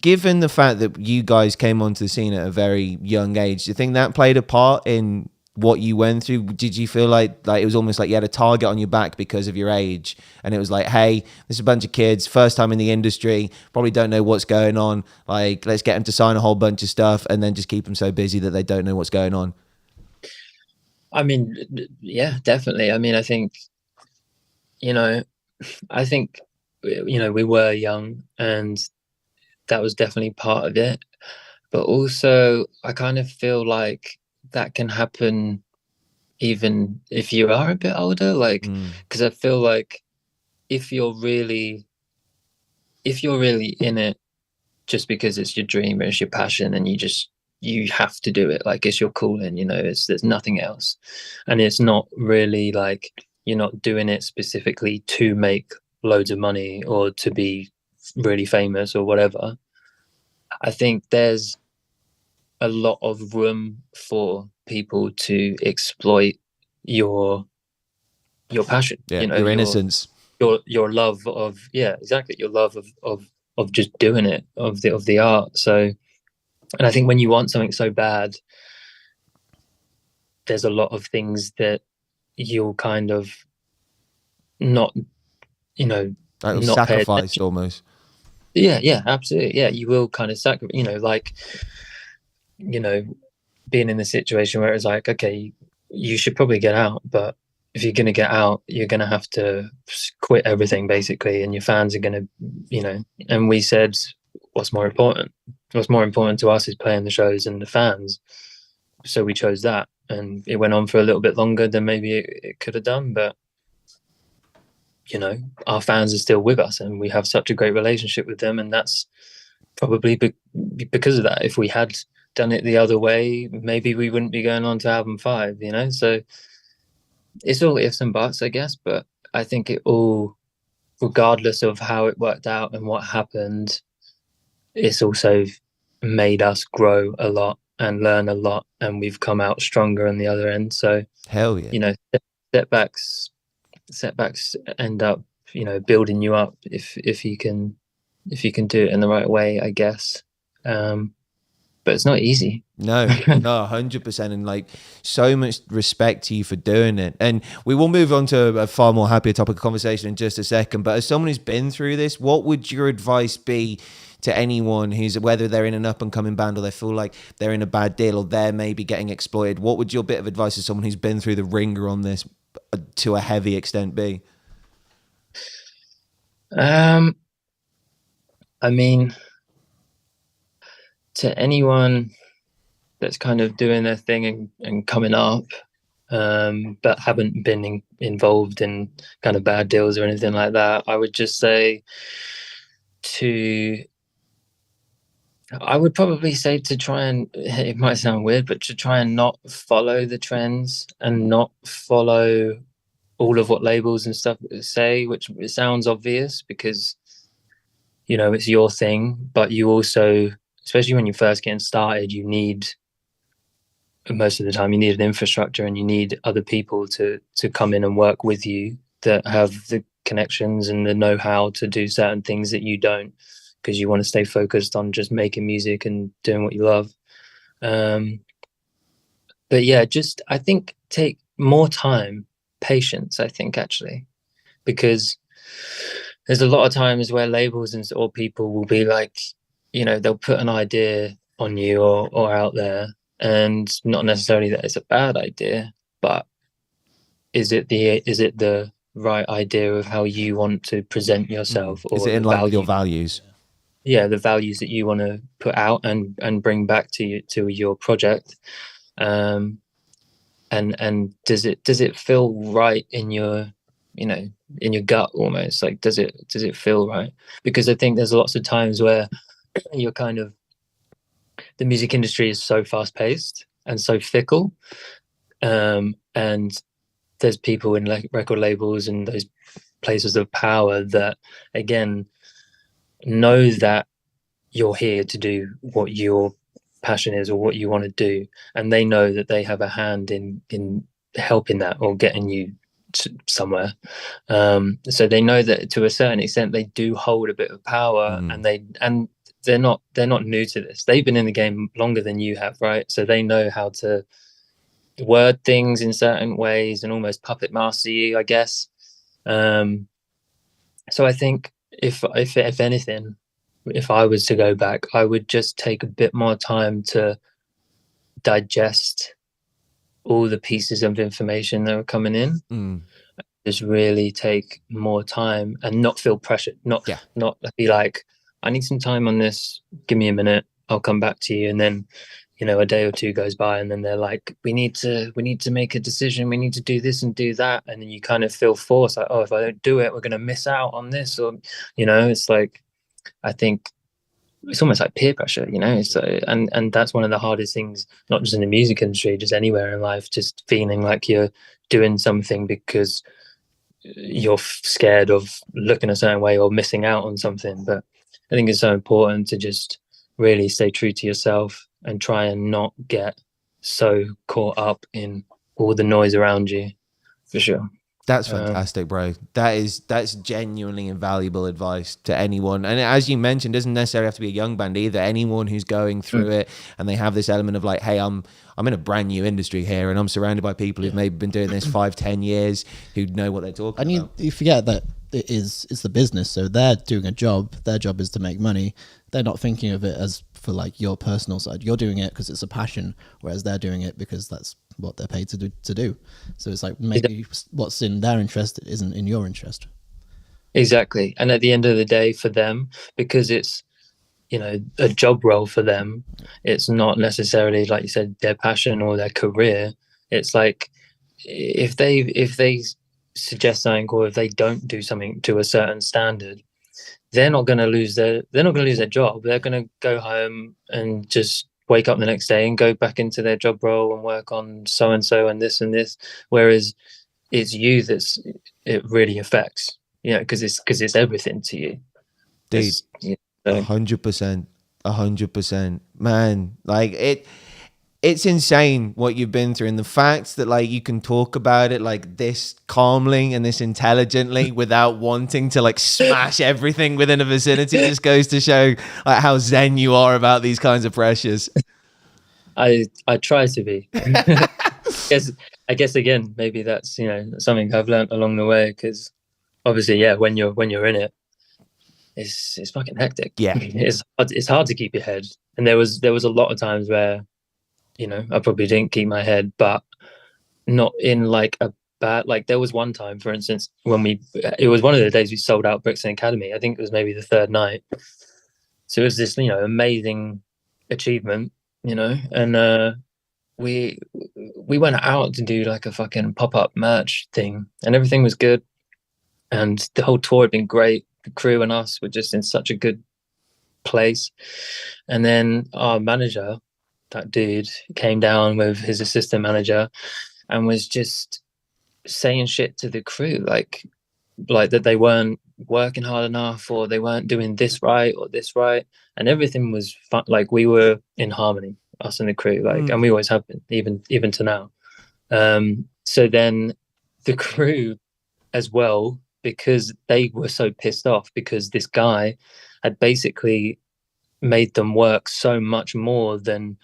given the fact that you guys came onto the scene at a very young age, do you think that played a part in what you went through? Did you feel like it was almost like you had a target on your back because of your age, and it was like, hey, there's a bunch of kids, first time in the industry, probably don't know what's going on, like let's get them to sign a whole bunch of stuff and then just keep them so busy that they don't know what's going on? I mean, yeah, definitely. I mean, I think we were young, and that was definitely part of it. But also, I kind of feel like that can happen even if you are a bit older, like, because I feel like if you're really in it just because it's your dream or it's your passion, and you have to do it, like it's your calling, there's nothing else, and it's not really like you're not doing it specifically to make loads of money or to be really famous or whatever. I think there's a lot of room for people to exploit your passion, your innocence, your love of, exactly, your love of just doing it, of the art. So, and I think when you want something so bad, there's a lot of things that you'll kind of not not sacrificed almost. Yeah, absolutely. Yeah, you will kind of sacrifice, like being in the situation where it's like, okay, you should probably get out, but if you're going to get out, you're going to have to quit everything basically, and your fans are going to, and we said, what's more important to us is playing the shows and the fans. So we chose that, and it went on for a little bit longer than maybe it could have done, but our fans are still with us, and we have such a great relationship with them, and that's probably because of that. If we had done it the other way, maybe we wouldn't be going on to album 5, so it's all ifs and buts, I guess. But I think it all, regardless of how it worked out and what happened, it's also made us grow a lot and learn a lot, and we've come out stronger on the other end. So hell yeah, setbacks end up building you up if you can do it in the right way, I guess. But it's not easy. No, 100%. And like, so much respect to you for doing it. And we will move on to a far more happier topic of conversation in just a second. But as someone who's been through this, what would your advice be to anyone who's, whether they're in an up and coming band or they feel like they're in a bad deal or they're maybe getting exploited? What would your bit of advice to someone who's been through the ringer on this to a heavy extent be? I mean, to anyone that's kind of doing their thing and coming up, but haven't been involved in kind of bad deals or anything like that. I would just say I would probably say to try and, it might sound weird, but to try and not follow the trends and not follow all of what labels and stuff say, which it sounds obvious because, you know, it's your thing, but you also, especially when you're first getting started, most of the time you need an infrastructure, and you need other people to come in and work with you that have the connections and the know-how to do certain things that you don't, because you want to stay focused on just making music and doing what you love. But yeah, just, I think, take more time, patience, I think, actually, because there's a lot of times where labels or people will be like, you know, they'll put an idea on you or out there, and not necessarily that it's a bad idea, but is it the right idea of how you want to present yourself, or is it in line with your values? Yeah, the values that you want to put out and bring back to your project. And does it feel right in your, you know, in your gut almost? Like, does it feel right? Because I think there's lots of times where you're kind of, the music industry is so fast paced and so fickle, and there's people in record labels and those places of power that, again, know that you're here to do what your passion is or what you want to do, and they know that they have a hand in helping that or getting you somewhere. So they know that to a certain extent they do hold a bit of power, and they're not new to this. They've been in the game longer than you have, right? So they know how to word things in certain ways and almost puppet master you, I guess. So I think if anything, if I was to go back, I would just take a bit more time to digest all the pieces of information that are coming in. Just really take more time and not feel pressured, not be like, I need some time on this, give me a minute, I'll come back to you. And then, you know, a day or two goes by, and then they're like, we need to make a decision, we need to do this and do that. And then you kind of feel forced, like, oh, if I don't do it, we're going to miss out on this. Or, you know, it's like, I think it's almost like peer pressure, you know. So and that's one of the hardest things, not just in the music industry, just anywhere in life, just feeling like you're doing something because you're scared of looking a certain way or missing out on something. But I think it's so important to just really stay true to yourself and try and not get so caught up in all the noise around you, for sure. That's fantastic, bro. That's genuinely invaluable advice to anyone. And as you mentioned, it doesn't necessarily have to be a young band either. Anyone who's going through it and they have this element of like, hey, I'm in a brand new industry here, and I'm surrounded by people who've maybe been doing this 5-10 years, who know what they're talking about. And you forget that it's the business, so they're doing a job. Their job is to make money. They're not thinking of it as for like your personal side. You're doing it because it's a passion, whereas they're doing it because that's what they're paid to do. So it's like, maybe what's in their interest isn't in your interest. Exactly. And at the end of the day, for them, because it's, you know, a job role for them, it's not necessarily, like you said, their passion or their career. It's like, if they suggest something, or if they don't do something to a certain standard, they're not going to lose their job. They're going to go home and just wake up the next day and go back into their job role and work on so and so and this and this. Whereas it's you it really affects, you know, because it's everything to you. Dude, 100%, man. Like it's insane what you've been through, and the fact that like you can talk about it like this calmly and this intelligently without wanting to like smash everything within a vicinity just goes to show like how zen you are about these kinds of pressures. I try to be. I guess again, maybe that's, you know, something I've learned along the way, because obviously, yeah, when you're in it, it's fucking hectic. Yeah, it's hard to keep your head. And there was a lot of times where, you know, I probably didn't keep my head, but not in like a bad, like there was one time, for instance, when it was one of the days we sold out Brixton Academy. I think it was maybe the third night. So it was this, you know, amazing achievement, you know, and we we went out to do like a fucking pop-up merch thing, and everything was good, and the whole tour had been great. The crew and us were just in such a good place. And then our manager, that dude, came down with his assistant manager and was just saying shit to the crew, like that they weren't working hard enough, or they weren't doing this right or this right, and everything was fun. Like, we were in harmony, us and the crew, like, and we always have been, even to now. So then the crew as well, because they were so pissed off because this guy had basically made them work so much more than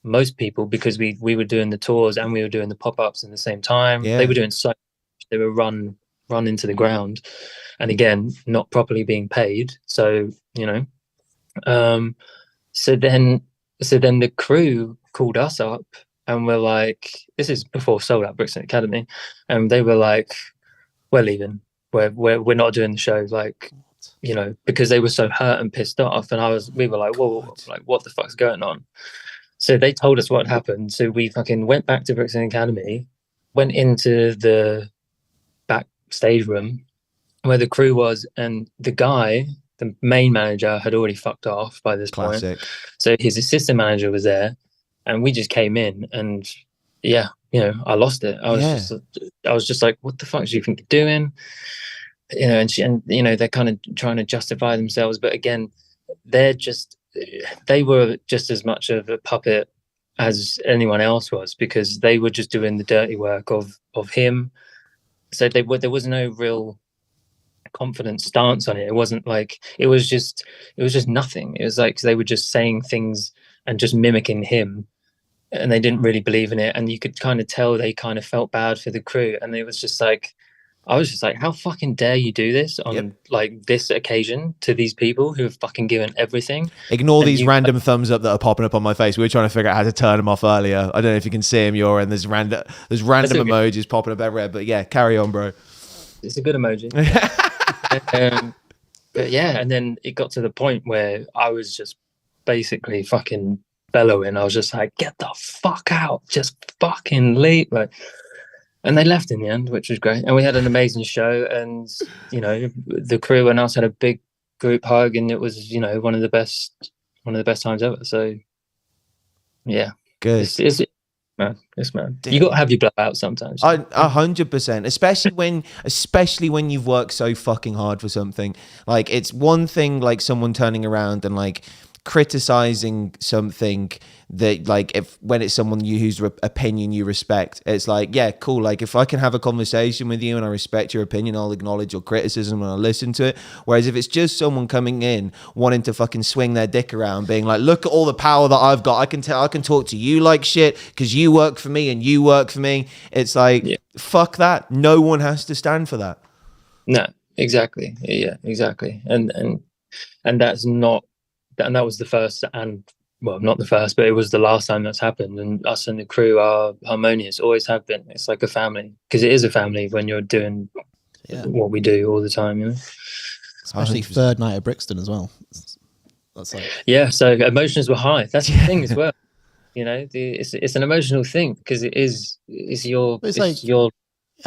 most people, because we were doing the tours and we were doing the pop-ups at the same time. They were doing so much. They were run into the ground, and again, not properly being paid. So, you know, so then the crew called us up and were like, this is before Sold Out Brixton Academy, and they were like, we're leaving, we're not doing the show, like, you know, because they were so hurt and pissed off. And we were like, whoa, like, what the fuck's going on? So they told us what happened. So we fucking went back to Brixton Academy, went into the backstage room where the crew was, and the guy, the main manager, had already fucked off by this point. So his assistant manager was there, and we just came in, and yeah, you know, I lost it. I was just like, what the fuck do you think you're doing? You know, and you know, they're kind of trying to justify themselves, but again, they were just as much of a puppet as anyone else was, because they were just doing the dirty work of him. So there was no real confident stance on it. It wasn't like, it was just nothing. It was like they were just saying things and just mimicking him, and they didn't really believe in it. And you could kind of tell they kind of felt bad for the crew. And it was just like, I was just like, how fucking dare you do this on like this occasion to these people who have fucking given everything? Ignore these random thumbs up that are popping up on my face. We were trying to figure out how to turn them off earlier. I don't know if you can see them, your end. There's random emojis popping up everywhere. But yeah, carry on, bro. It's a good emoji. But yeah, and then it got to the point where I was just basically fucking bellowing. I was just like, get the fuck out, just fucking leave, like. And they left in the end, which was great. And we had an amazing show, and you know, the crew and us had a big group hug, and it was, you know, one of the best times ever. So yeah, good. It's man. Damn. You got to have your blowout sometimes. 100%, especially when you've worked so fucking hard for something. Like, it's one thing, like, someone turning around and like criticizing something that, like, when it's someone whose opinion you respect, it's like, yeah, cool, like, if I can have a conversation with you and I respect your opinion, I'll acknowledge your criticism and I'll listen to it. Whereas if it's just someone coming in wanting to fucking swing their dick around, being like, look at all the power that I've got, I can talk to you like shit because you work for me and you work for me, it's like, fuck that. No one has to stand for that. No, exactly. Yeah, exactly. And that's not. And that was the first, and well, not the first, but it was the last time that's happened. And us and the crew are harmonious, always have been. It's like a family, because it is a family when you're doing what we do all the time, you know. Especially 100%. Third night at Brixton as well. That's like, yeah. So emotions were high. That's the thing as well. You know, it's an emotional thing, because it's your acting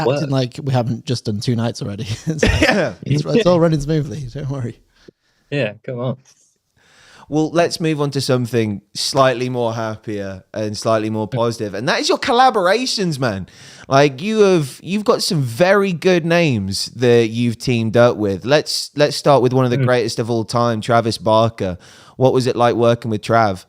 work. Like we haven't just done 2 nights already. It's all running smoothly. Don't worry. Yeah, come on. Well, let's move on to something slightly more happier and slightly more positive, and that is your collaborations, man. Like, you've got some very good names that you've teamed up with. Let's start with one of the greatest of all time, Travis Barker. What was it like working with Trav?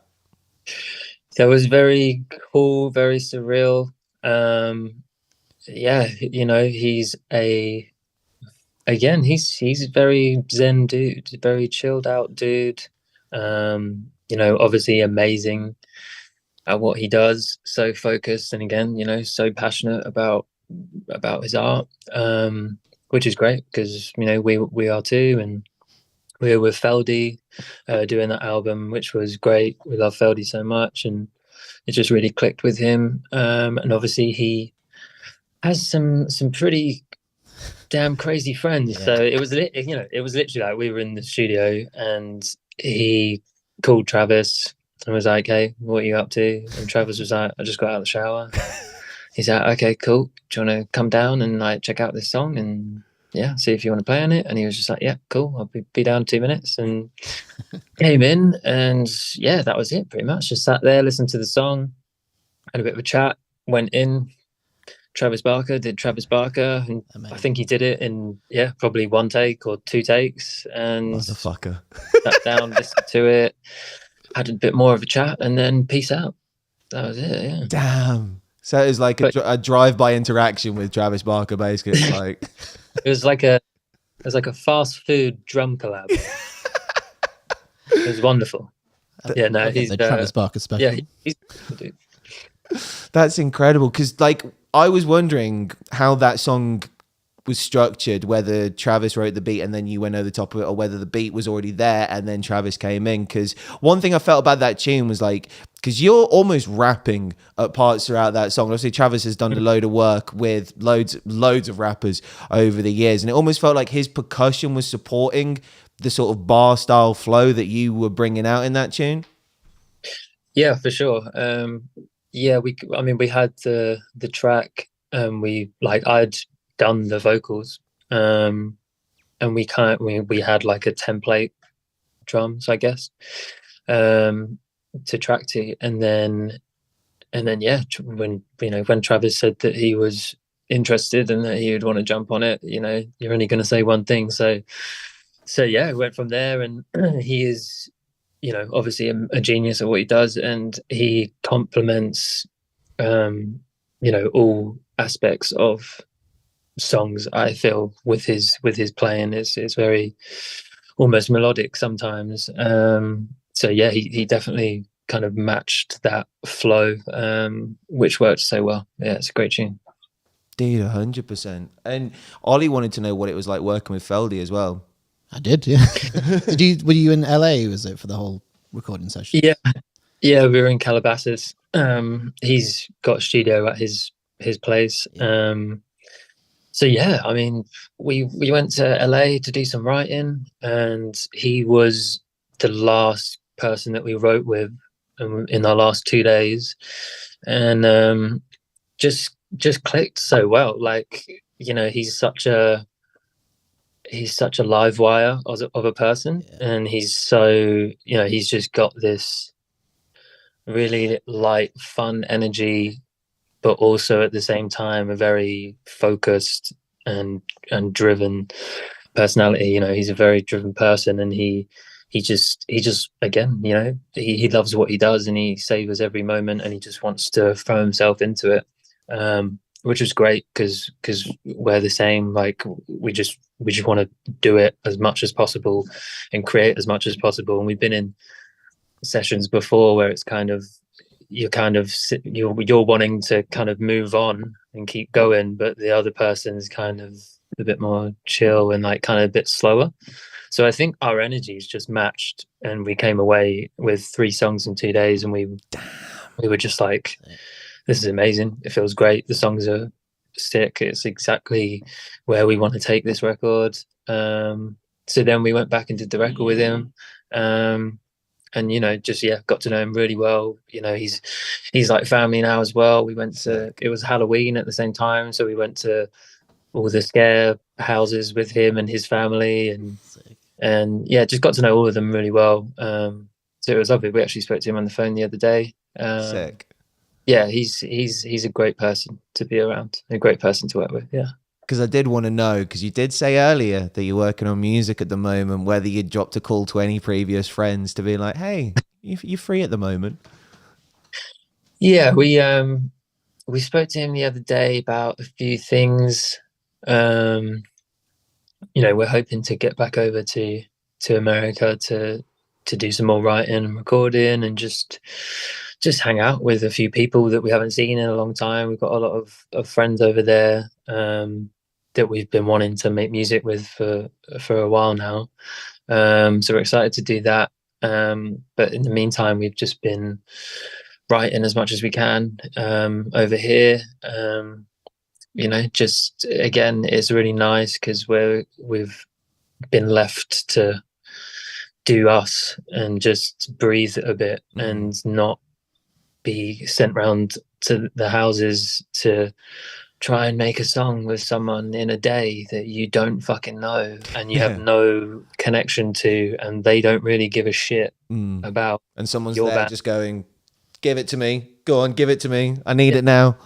That was very cool, very surreal. Yeah, you know, he's a very zen dude, very chilled out dude. You know, obviously amazing at what he does, so focused, and again, you know, so passionate about his art, which is great, because, you know, we are too, and we were with Feldy doing that album, which was great. We love Feldy so much, and it just really clicked with him. And obviously he has some pretty damn crazy friends. So it was literally like we were in the studio and he called Travis and was like, hey, what are you up to? And Travis was like, I just got out of the shower. he's like, okay, cool. Do you want to come down and like check out this song and yeah, see if you want to play on it? And he was just like, yeah, cool. I'll be down 2 minutes, and came in, and yeah, that was it pretty much. Just sat there, listened to the song, had a bit of a chat, went in. Travis Barker did Travis Barker, and I think he did it in probably 1 take or 2 takes, and motherfucker sat down, listened to it, had a bit more of a chat, and then peace out. That was it. Yeah. Damn. So it was like a drive-by interaction with Travis Barker, basically. It's like it was like a fast food drum collab. It was wonderful. Yeah, no, he's the Travis Barker special. Yeah, he's dude. That's incredible, because like I was wondering how that song was structured, whether Travis wrote the beat and then you went over the top of it, or whether the beat was already there and then Travis came in. Because one thing I felt about that tune was like, because you're almost rapping at parts throughout that song. Obviously Travis has done a load of work with loads of rappers over the years, and it almost felt like his percussion was supporting the sort of bar style flow that you were bringing out in that tune. Yeah, for sure. Yeah, we had the track, I'd done the vocals, and we had like a template drums, I guess, to track to, and then yeah, when Travis said that he was interested and that he would want to jump on it, you're only going to say one thing, so yeah, we went from there, and he is obviously a genius at what he does, and he complements all aspects of songs, I feel, with his playing. It's very almost melodic sometimes, so yeah, he definitely kind of matched that flow, which worked so well. Yeah, it's a great tune, dude. 100%. And Ollie wanted to know what it was like working with Feldy as well. I did, yeah. Were you in LA? Was it for the whole recording session? Yeah, we were in Calabasas. He's got a studio at his place. Yeah. So yeah, I mean, we went to LA to do some writing, and he was the last person that we wrote with in our last 2 days, and just clicked so well. Like, he's such a live wire of a person, and he's so, he's just got this really light, fun energy, but also at the same time a very focused and driven personality. He's a very driven person, and he just again, he loves what he does, and he savors every moment, and he just wants to throw himself into it, which is great, because we're the same. Like, we just want to do it as much as possible and create as much as possible. And we've been in sessions before where it's kind of you're wanting to kind of move on and keep going, but the other person's kind of a bit more chill and like kind of a bit slower. So I think our energies just matched, and we came away with 3 songs in 2 days, and we were just like, this is amazing. It feels great. The songs are sick. It's exactly where we want to take this record. So then we went back and did the record with him, and just got to know him really well. He's like family now as well. We went to, it was Halloween at the same time, so we went to all the scare houses with him and his family, and just got to know all of them really well. So it was lovely. We actually spoke to him on the phone the other day. Sick. Yeah, he's a great person to be around, a great person to work with. Yeah. Because I did want to know, because you did say earlier that you're working on music at the moment, whether you dropped a call to any previous friends to be like, hey, you're free at the moment. Yeah, we spoke to him the other day about a few things. We're hoping to get back over to America to do some more writing and recording, and just hang out with a few people that we haven't seen in a long time. We've got a lot of friends over there that we've been wanting to make music with for a while now. So we're excited to do that. But in the meantime, we've just been writing as much as we can over here. Just again, it's really nice because we've been left to do us and just breathe a bit and not be sent around to the houses to try and make a song with someone in a day that you don't fucking know and you have no connection to, and they don't really give a shit about. And someone's your there band. just going, "Give it to me. Go on, give it to me. I need it now."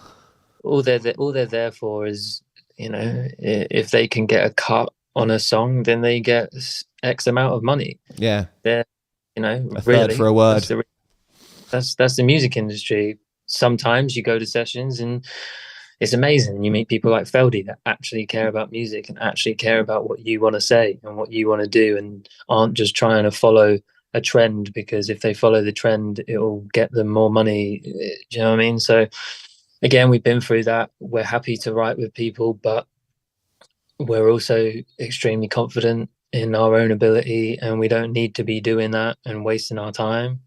All they're there for is, you know, if they can get a cut on a song, then they get X amount of money. Yeah, they're, you know, a third for a word. That's the music industry. Sometimes you go to sessions and it's amazing. You meet people like Feldy that actually care about music and actually care about what you want to say and what you want to do, and aren't just trying to follow a trend, because if they follow the trend, it will get them more money. Do you know what I mean? So again, we've been through that. We're happy to write with people, but we're also extremely confident in our own ability, and we don't need to be doing that and wasting our time.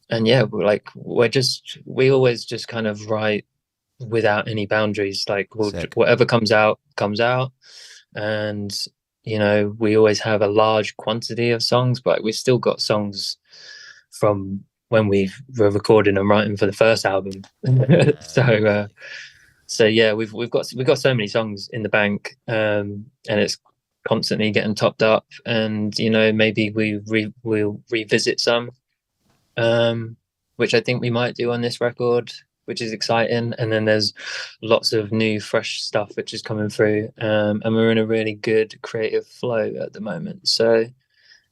And yeah, we always just kind of write without any boundaries. Like whatever comes out, and you know, we always have a large quantity of songs, but we've still got songs from when we were recording and writing for the first album. So yeah, we've got so many songs in the bank, and it's constantly getting topped up. And you know, maybe we'll revisit some, which I think we might do on this record, which is exciting. And then there's lots of new, fresh stuff which is coming through, and we're in a really good creative flow at the moment. So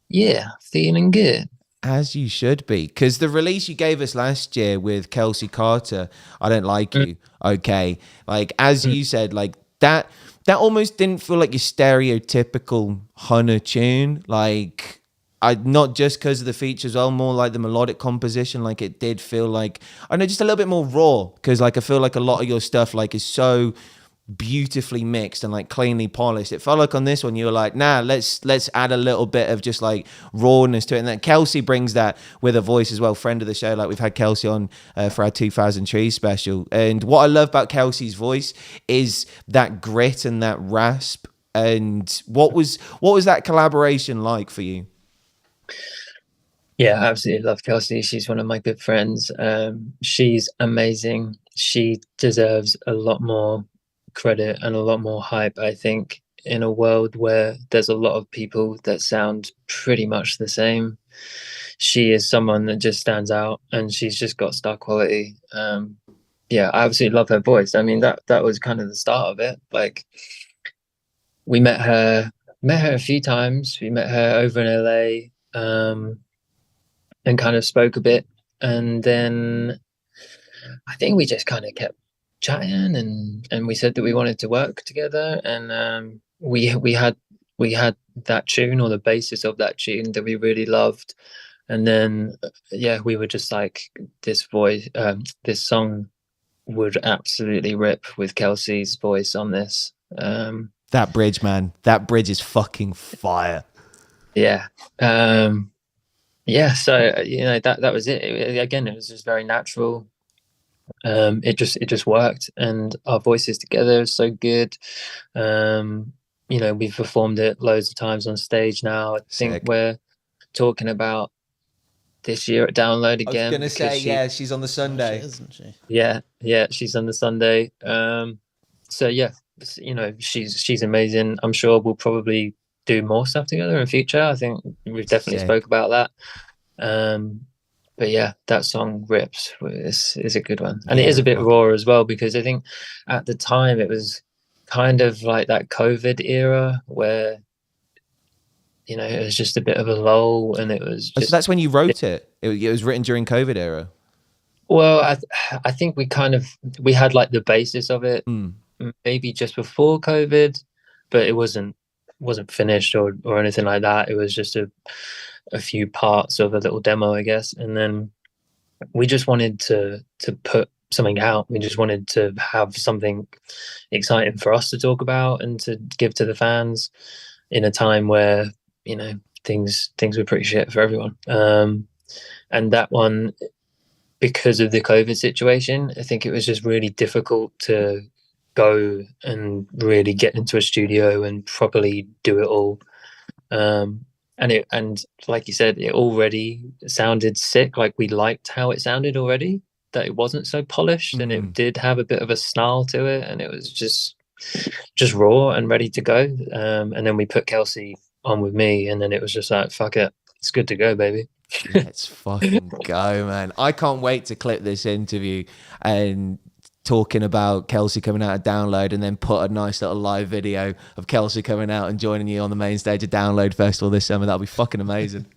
yeah, feeling good. As you should be, because the release you gave us last year with Kelsey Carter, I Don't Like You, okay, like as you said, like that almost didn't feel like your stereotypical Hunna tune. Like, not just because of the features, well, more like the melodic composition. Like it did feel like, I know, just a little bit more raw, because like I feel like a lot of your stuff like is so beautifully mixed and like cleanly polished. It felt like on this one you were like, nah, let's add a little bit of just like rawness to it. And then Kelsey brings that with a voice as well, friend of the show. Like we've had Kelsey on for our 2000 Trees special, and what I love about Kelsey's voice is that grit and that rasp. And what was that collaboration like for you? Yeah, I absolutely love Kelsey. She's one of my good friends. She's amazing. She deserves a lot more credit and a lot more hype, I think, in a world where there's a lot of people that sound pretty much the same. She is someone that just stands out, and she's just got star quality. Yeah, I absolutely love her voice. I mean, that was kind of the start of it. Like, we met her a few times. We met her over in LA, and kind of spoke a bit, and then I think we just kind of kept chatting, and we said that we wanted to work together, and we had that tune, or the basis of that tune, that we really loved. And then yeah, we were just like, this song would absolutely rip with Kelsey's voice on this. That bridge, man, that bridge is fucking fire. Yeah. Yeah, so you know, that was it. Again, it was just very natural. It just worked, and our voices together are so good. You know, we've performed it loads of times on stage now. I think we're talking about this year at Download again. I was gonna say, she's on the Sunday, isn't she? Yeah, she's on the Sunday. So yeah, you know, she's amazing. I'm sure we'll probably do more stuff together in future. I think we've definitely spoke about that. But yeah, that song rips. Is a good one, and it is a bit raw as well, because I think at the time it was kind of like that COVID era where, you know, it was just a bit of a lull, and it was just, so that's when you wrote it. It was written during COVID era. Well, I think we had like the basis of it maybe just before COVID, but it wasn't finished or anything like that. It was just a few parts of a little demo, I guess. And then we just wanted to put something out. We just wanted to have something exciting for us to talk about and to give to the fans in a time where, you know, things were pretty shit for everyone. And that one, because of the COVID situation, I think it was just really difficult to go and really get into a studio and properly do it all. And like you said, it already sounded sick. Like, we liked how it sounded already. that it wasn't so polished, and it did have a bit of a snarl to it, and it was just raw and ready to go. And then we put Kelsey on with me, and then it was just like, fuck it, it's good to go, baby. Let's fucking go, man. I can't wait to clip this interview and talking about Kelsey coming out of Download, and then put a nice little live video of Kelsey coming out and joining you on the main stage of Download Festival this summer. That'll be fucking amazing.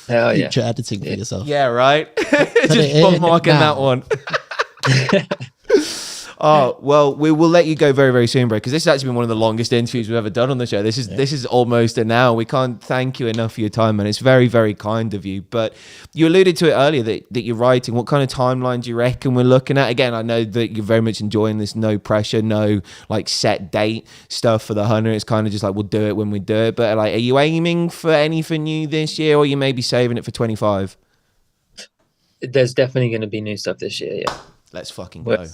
Hell yeah. Future editing for yourself. Yeah, right? Just bookmarking that one. Oh, well, we will let you go very, very soon, bro, because this has actually been one of the longest interviews we've ever done on the show. This is almost an hour. We can't thank you enough for your time, man. It's very, very kind of you. But you alluded to it earlier that you're writing. What kind of timeline do you reckon we're looking at? Again, I know that you're very much enjoying this no pressure, no like set date stuff for the Hunna. It's kind of just like, we'll do it when we do it. But like, are you aiming for anything new this year, or you may be saving it for 25? There's definitely going to be new stuff this year, yeah. Let's fucking go.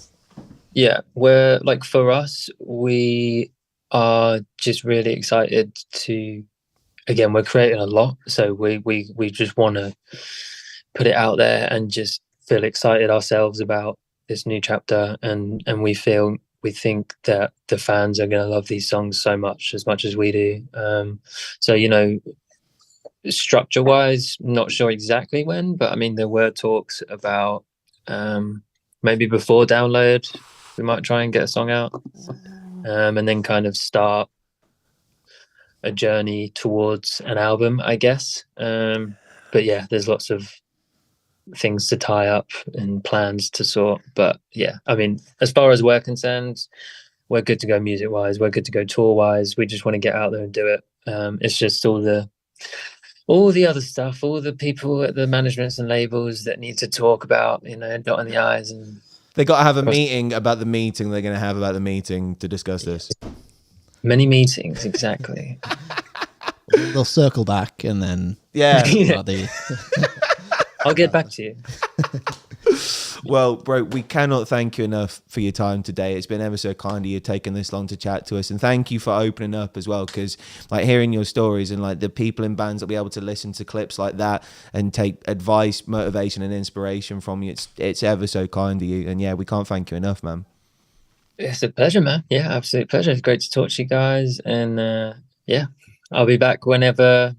Yeah, we're like, for us, we are just really excited to, again, we're creating a lot, so we just want to put it out there and just feel excited ourselves about this new chapter, and we think that the fans are going to love these songs so much as we do. So, you know, structure wise, not sure exactly when, but I mean, there were talks about maybe before Download we might try and get a song out, and then kind of start a journey towards an album, I guess. But yeah, there's lots of things to tie up and plans to sort. But yeah, I mean, as far as we're concerned, we're good to go music wise, we're good to go tour wise. We just want to get out there and do it. It's just all the other stuff, all the people at the managements and labels that need to talk about, you know, dotting the I's, and they got to have a meeting about the meeting they're going to have about the meeting to discuss this. Many meetings, exactly. They'll circle back and then I'll get back to you. Well, bro, we cannot thank you enough for your time today. It's been ever so kind of you taking this long to chat to us, and thank you for opening up as well, because like hearing your stories and like the people in bands that be able to listen to clips like that and take advice, motivation and inspiration from you, it's ever so kind of you. And yeah, we can't thank you enough, man. It's a pleasure, man. Yeah, absolute pleasure. It's great to talk to you guys, and yeah, I'll be back whenever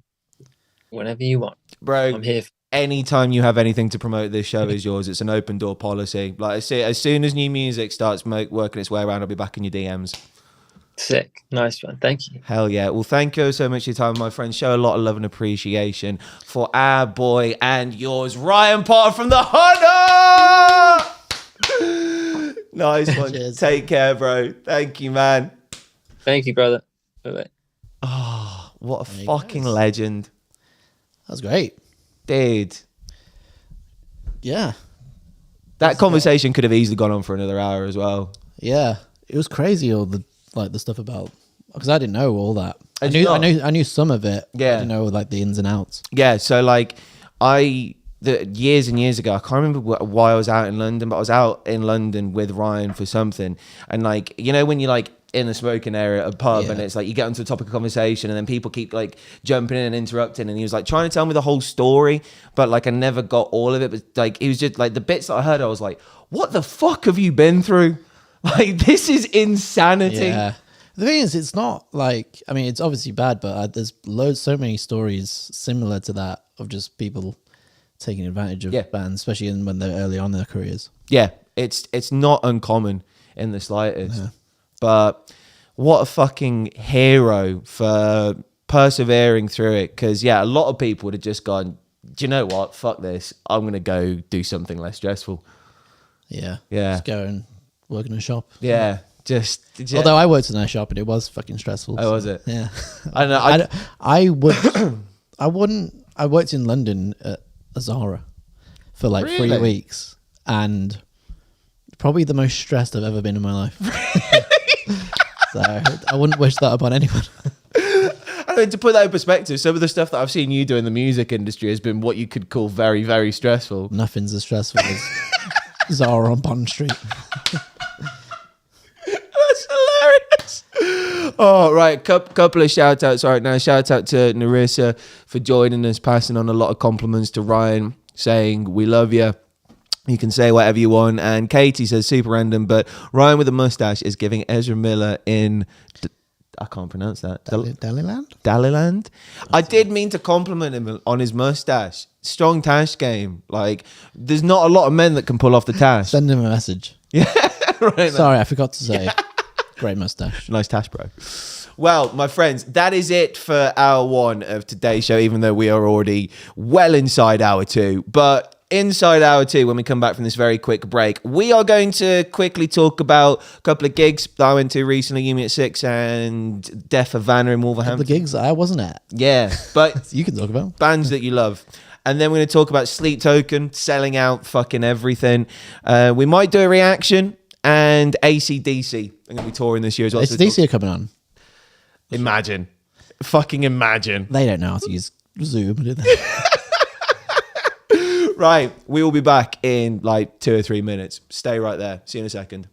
you want, bro. I'm here. Anytime you have anything to promote, this show is yours. It's an open door policy. Like I say, as soon as new music starts working its way around, I'll be back in your DMs. Sick. Nice one. Thank you. Hell yeah. Well, thank you so much for your time, my friend. Show a lot of love and appreciation for our boy and yours, Ryan Potter from the Hunna. Nice one. Cheers. Take care, bro. Thank you, man. Thank you, brother. Bye-bye. Oh, what a fucking legend. That was great. Dude. Yeah. That conversation could have easily gone on for another hour as well. Yeah. It was crazy, all the stuff about, because I didn't know all that. I knew some of it. Yeah. I didn't know like the ins and outs. Yeah, so like years and years ago, I can't remember why I was out in London, but I was out in London with Ryan for something, and like, you know, when you like in a smoking area at a pub, and it's like you get onto a topic of conversation and then people keep like jumping in and interrupting, and he was like trying to tell me the whole story, but like I never got all of it. But like it was just like the bits that I heard, I was like, what the fuck have you been through? Like, this is insanity. Yeah. The thing is, it's not like, I mean, it's obviously bad, but there's so many stories similar to that of just people taking advantage of bands, especially when they're early on in their careers. Yeah, it's not uncommon in the slightest. Yeah. But what a fucking hero for persevering through it. Because, yeah, a lot of people would have just gone, do you know what? Fuck this. I'm going to go do something less stressful. Yeah. Yeah. Just go and work in a shop. Yeah. Just although I worked in a shop and it was fucking stressful. Oh, was it? Yeah. I know. I worked in London at a Zara for like 3 weeks, and probably the most stressed I've ever been in my life. So I wouldn't wish that upon anyone. I mean, to put that in perspective, some of the stuff that I've seen you do in the music industry has been what you could call very, very stressful. Nothing's as stressful as Zara on Bond Street. That's hilarious. Oh, right. Couple of shout outs right now. Shout out to Narissa for joining us, passing on a lot of compliments to Ryan, saying we love you. You can say whatever you want. And Katie says, super random, but Ryan with a mustache is giving Ezra Miller in... I can't pronounce that. Daliland? Daliland? I did mean to compliment him on his mustache. Strong tash game. Like, there's not a lot of men that can pull off the tash. Send him a message. Yeah, right. Sorry, I forgot to say. Great mustache. Nice tash, bro. Well, my friends, that is it for hour one of today's show, even though we are already well inside hour two. But inside hour two, when we come back from this very quick break, we are going to quickly talk about a couple of gigs that I went to recently, You Me at 6 and Def Havana in Wolverhampton. The gigs I wasn't at. Yeah, but you can talk about bands that you love. And then we're going to talk about Sleep Token, selling out fucking everything. We might do a reaction, and AC/DC. I'm going to be touring this year as well. AC/DC are coming on. Imagine. Fucking imagine. They don't know how to use Zoom, do they? Right. We will be back in like 2 or 3 minutes. Stay right there. See you in a second.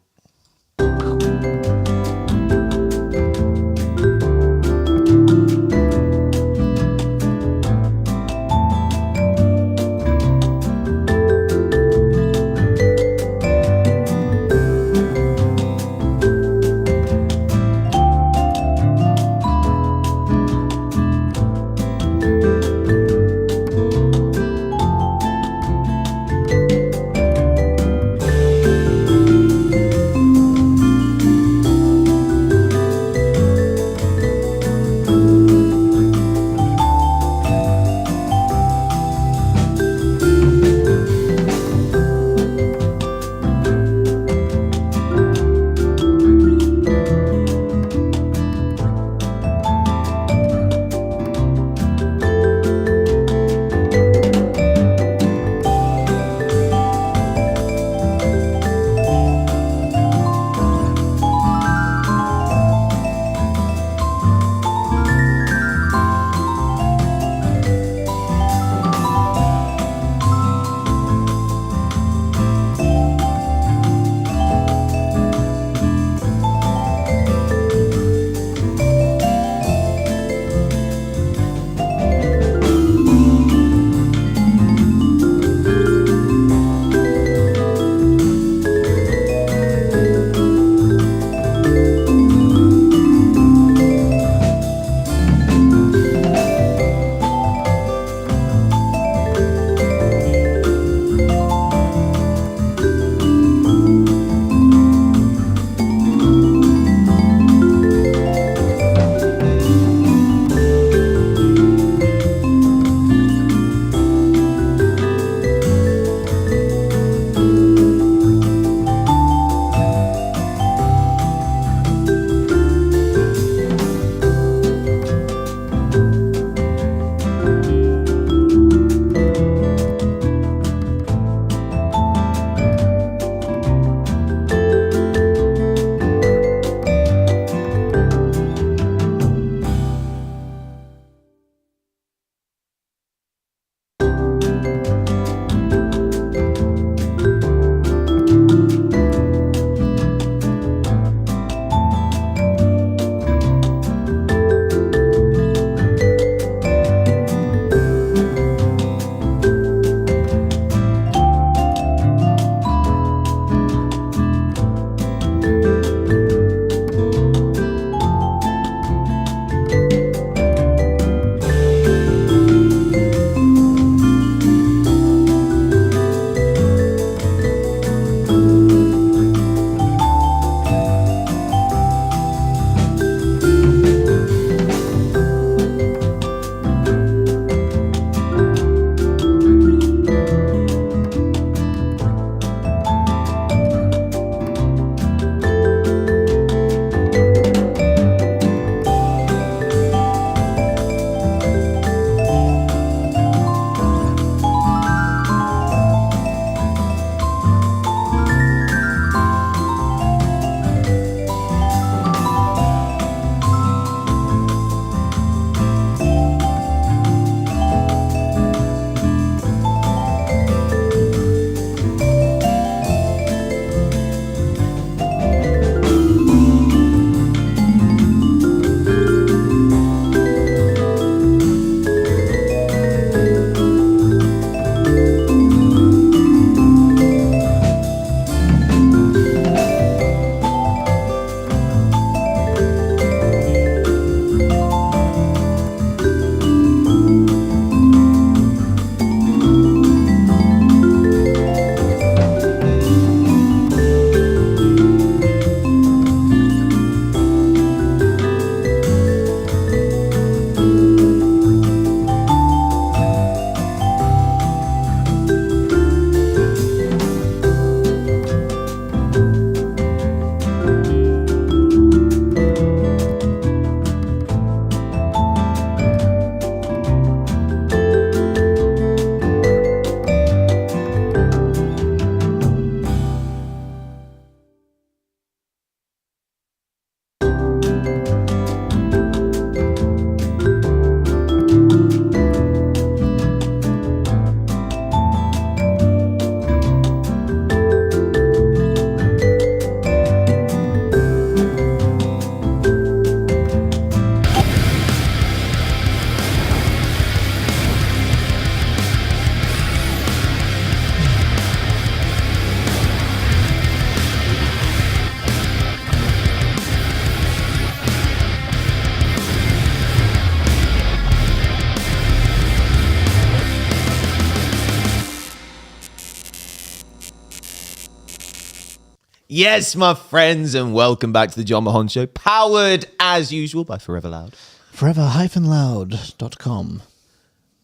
Yes, my friends, and welcome back to the Jon Mahon Show, powered as usual by Forever Loud. Forever-loud.com.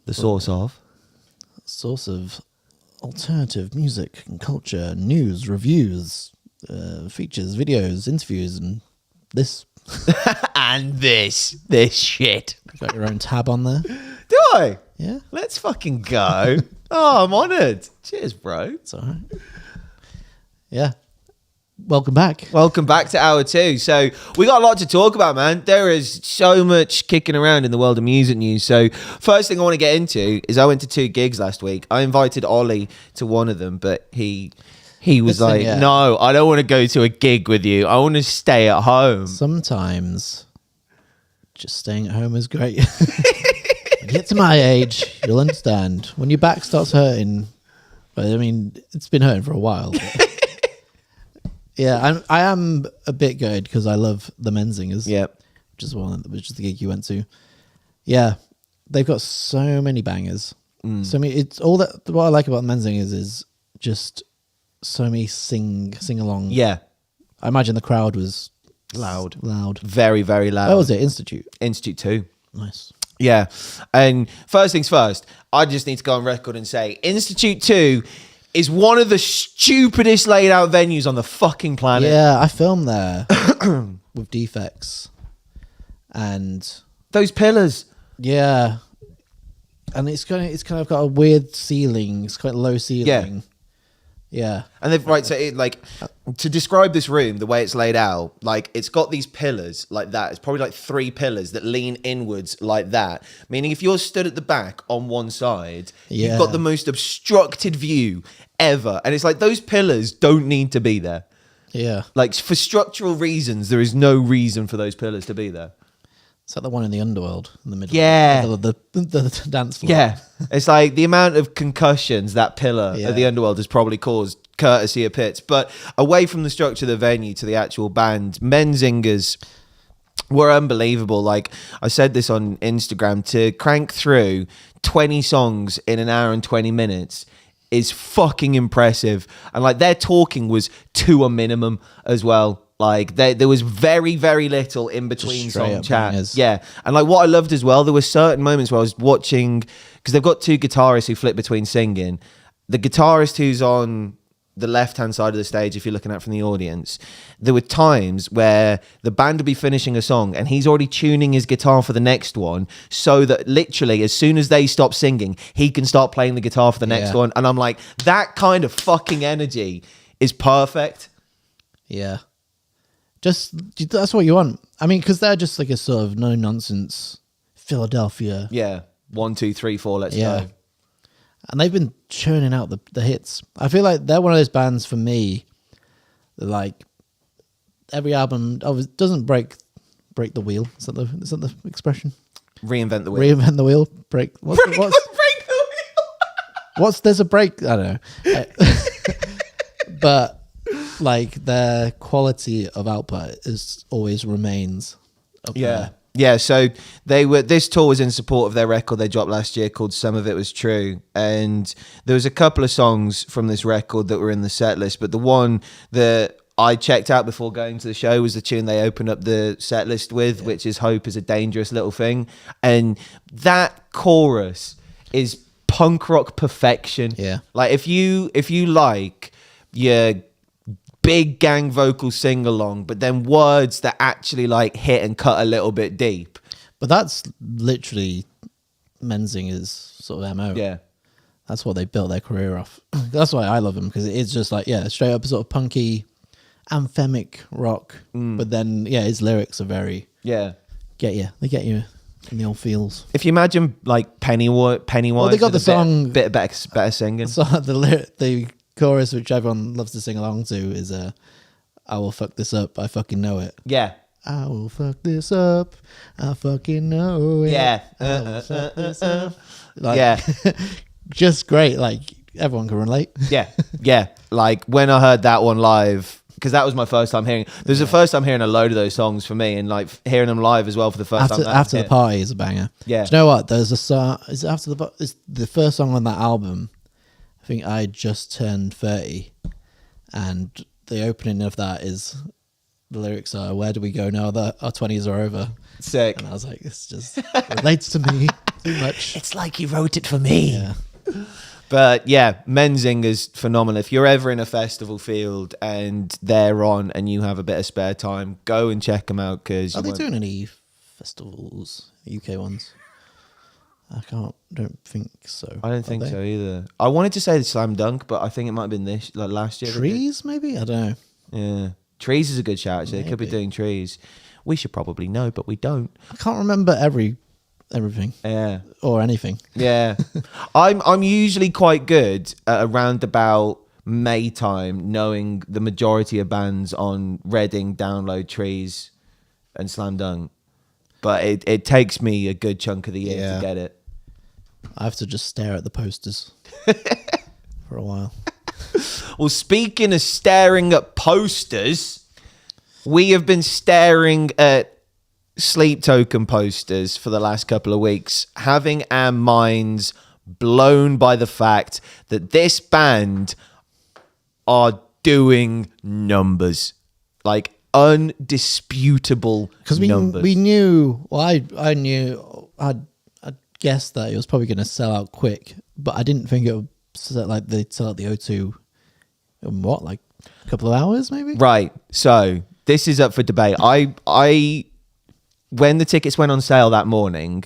The source of alternative music and culture, news, reviews, features, videos, interviews, and this. and this shit. You got your own tab on there? Do I? Yeah. Let's fucking go. Oh, I'm honoured. Cheers, bro. It's all right. Yeah. Welcome back. Welcome back to hour 2. So we got a lot to talk about, man. There is so much kicking around in the world of music news. So first thing I want to get into is I went to 2 gigs last week. I invited Ollie to one of them, but he was like, no, I don't want to go to a gig with you. I want to stay at home. Sometimes just staying at home is great. When you get to my age, you'll understand. When your back starts hurting, I mean, it's been hurting for a while. Yeah, I am a bit good because I love the Menzingers. Yep. Which is the gig you went to. Yeah, they've got so many bangers. So many. It's all that. What I like about the Menzingers is just so many sing along. Yeah. I imagine the crowd was Loud. Very, very loud. Where was it? Institute 2. Nice. Yeah. And first things first, I just need to go on record and say Institute 2 is one of the stupidest laid out venues on the fucking planet. Yeah, I filmed there with defects. And those pillars. Yeah. And it's kind of got a weird ceiling. It's quite low ceiling. Yeah. And they've to describe this room, the way it's laid out, like it's got these pillars like that. It's probably like 3 pillars that lean inwards like that. Meaning if you're stood at the back on one side, you've got the most obstructed view ever. And it's like those pillars don't need to be there. Yeah. Like for structural reasons, there is no reason for those pillars to be there. It's like the one in the underworld in the middle. Yeah. Of the dance floor. Yeah. It's like the amount of concussions that pillar at the underworld has probably caused courtesy of Pits. But away from the structure of the venue to the actual band, Menzingers were unbelievable. Like I said this on Instagram, to crank through 20 songs in an hour and 20 minutes is fucking impressive. And like their talking was to a minimum as well. Like there was very, very little in between song chat. Bangers. Yeah. And like what I loved as well, there were certain moments where I was watching, because they've got 2 guitarists who flip between singing. The guitarist who's on the left-hand side of the stage, if you're looking at from the audience, there were times where the band would be finishing a song and he's already tuning his guitar for the next one, so that literally as soon as they stop singing, he can start playing the guitar for the next one. And I'm like, that kind of fucking energy is perfect. Yeah. That's what you want. I mean, because they're just like a sort of no-nonsense Philadelphia. Yeah. 1, 2, 3, 4, let's go. And they've been churning out the hits. I feel like they're one of those bands for me that like every album doesn't break the wheel. Is that the expression? Reinvent the wheel. Reinvent the wheel. Break the wheel. There's a break? I don't know. But like their quality of output always remains up there. Yeah, so this tour was in support of their record they dropped last year called Some of It Was True, and there was a couple of songs from this record that were in the set list, but the one that I checked out before going to the show was the tune they opened up the set list with, which is Hope is a Dangerous Little Thing, and that chorus is punk rock perfection. Yeah. Like if you like your big gang vocal sing along, but then words that actually like hit and cut a little bit deep. But that's literally Menzinger's sort of MO. Yeah. That's what they built their career off. That's why I love them, because it's just like, straight up sort of punky, anthemic rock. But then, his lyrics are very, they get you in the old feels. If you imagine like Pennywise, well, they got the song, bit better singing. So the chorus, which everyone loves to sing along to, is I will fuck this up, I fucking know it. Yeah. I will fuck this up, I fucking know it. Yeah. I will fuck this up. Just great. Like everyone can relate. Yeah. Like when I heard that one live, because that was my first time hearing. There's the first time hearing a load of those songs for me, and like hearing them live as well for the first time. After the Party is a banger. Yeah. Do you know what? There's a song. Is it After the It's the first song on that album. I think I just turned 30, and the opening of that is the lyrics are, "Where do we go now that our 20s are over?" Sick. And I was like, this just relates to me too much. It's like he wrote it for me. Yeah. But yeah, Menzing is phenomenal. If you're ever in a festival field and they're on and you have a bit of spare time, go and check them out. Because Are they doing any festivals, UK ones? Don't think so. I don't think so either. I wanted to say the Slam Dunk, but I think it might have been last year. Trees, maybe? I don't know. Yeah. Trees is a good shout, actually. They could be doing Trees. We should probably know, but we don't. I can't remember everything. Yeah. Or anything. Yeah. I'm usually quite good at around about May time, knowing the majority of bands on Reading, Download, Trees, and Slam Dunk. But it takes me a good chunk of the year to get it. I have to just stare at the posters for a while. Well, speaking of staring at posters, we have been staring at Sleep Token posters for the last couple of weeks, having our minds blown by the fact that this band are doing numbers, like undisputable numbers. We knew, well, I'd guessed that it was probably going to sell out quick, but I didn't think it would they'd sell out the O2 in what, like a couple of hours maybe? Right. So this is up for debate. I when the tickets went on sale that morning,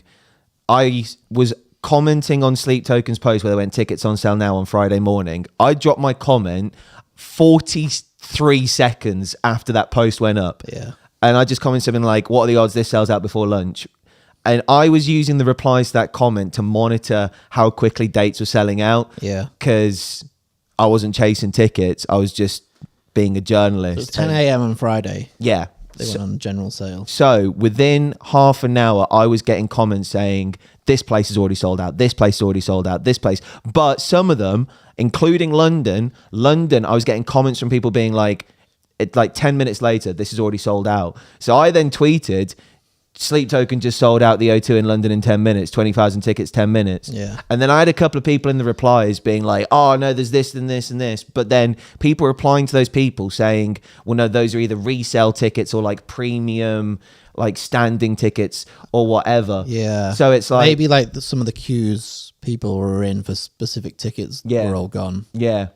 I was commenting on Sleep Token's post where they went tickets on sale now on Friday morning. I dropped my comment 43 seconds after that post went up. Yeah. And I just commented something like, what are the odds this sells out before lunch? And I was using the replies to that comment to monitor how quickly dates were selling out. Yeah. Because I wasn't chasing tickets. I was just being a journalist. It was 10 a.m. on Friday. Yeah. They went on general sale. So within half an hour, I was getting comments saying, this place is already sold out. This place is already sold out. This place. But some of them, including London, I was getting comments from people being like, 10 minutes later, this is already sold out. So I then tweeted, Sleep Token just sold out the O2 in London in 10 minutes, 20,000 tickets, 10 minutes. Yeah. And then I had a couple of people in the replies being like, oh, no, there's this and this and this. But then people replying to those people saying, well, no, those are either resale tickets or like premium, like standing tickets or whatever. Yeah. So it's like... maybe like some of the queues people were in for specific tickets were all gone. Yeah.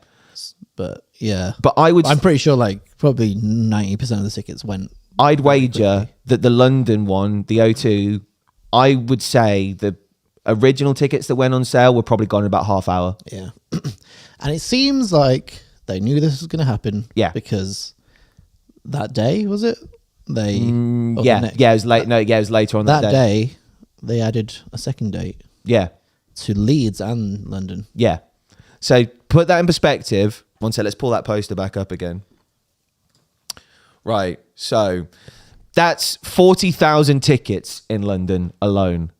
But yeah. But I'm pretty sure like probably 90% of the tickets went. I'd wager that the London one, the O2, I would say the original tickets that went on sale were probably gone in about half hour. Yeah. And it seems like they knew this was going to happen. Yeah. Because that day, was it? It was late. It was later on that day. That day, they added a second date. Yeah. To Leeds and London. Yeah. So put that in perspective. One sec, let's pull that poster back up again. Right. So that's 40,000 tickets in London alone.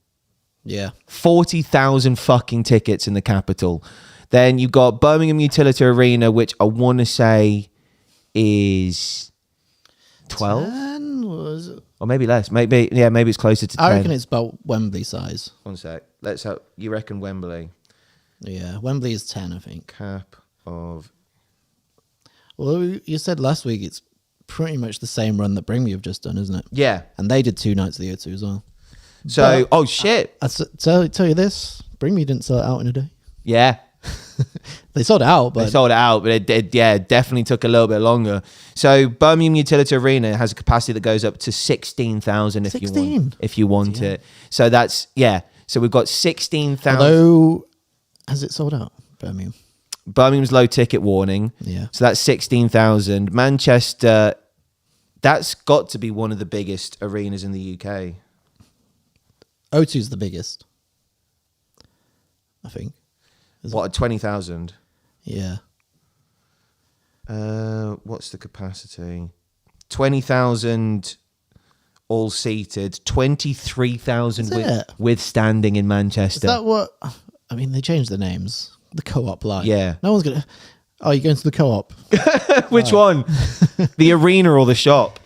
Yeah. 40,000 fucking tickets in the capital. Then you've got Birmingham Utility Arena, which I want to say is 12? 10 was it? Or maybe less. Maybe it's closer to 10. I reckon it's about Wembley size. One sec. Let's have, you reckon Wembley? Yeah, Wembley is 10, I think. Cap of... Well, you said last week it's pretty much the same run that Bring Me have just done, isn't it? Yeah. And they did 2 nights of the O2 as well. So, but oh shit. I tell you this, Bring Me didn't sell it out in a day. Yeah. They sold it out, but... They sold it out, but it definitely took a little bit longer. So Birmingham Utility Arena has a capacity that goes up to 16,000 if you want it. So that's, yeah. So we've got 16,000. Although, has it sold out, Birmingham? Birmingham's low ticket warning. Yeah. So that's 16,000. Manchester, that's got to be one of the biggest arenas in the UK. O2's the biggest, I think. What, 20,000? Yeah. What's the capacity? 20,000 all seated, 23,000 with standing in Manchester. Is that what? I mean, they changed the names. The Co-op line. Yeah. No one's gonna. Oh, you're going to the Co-op? Which one? The arena or the shop?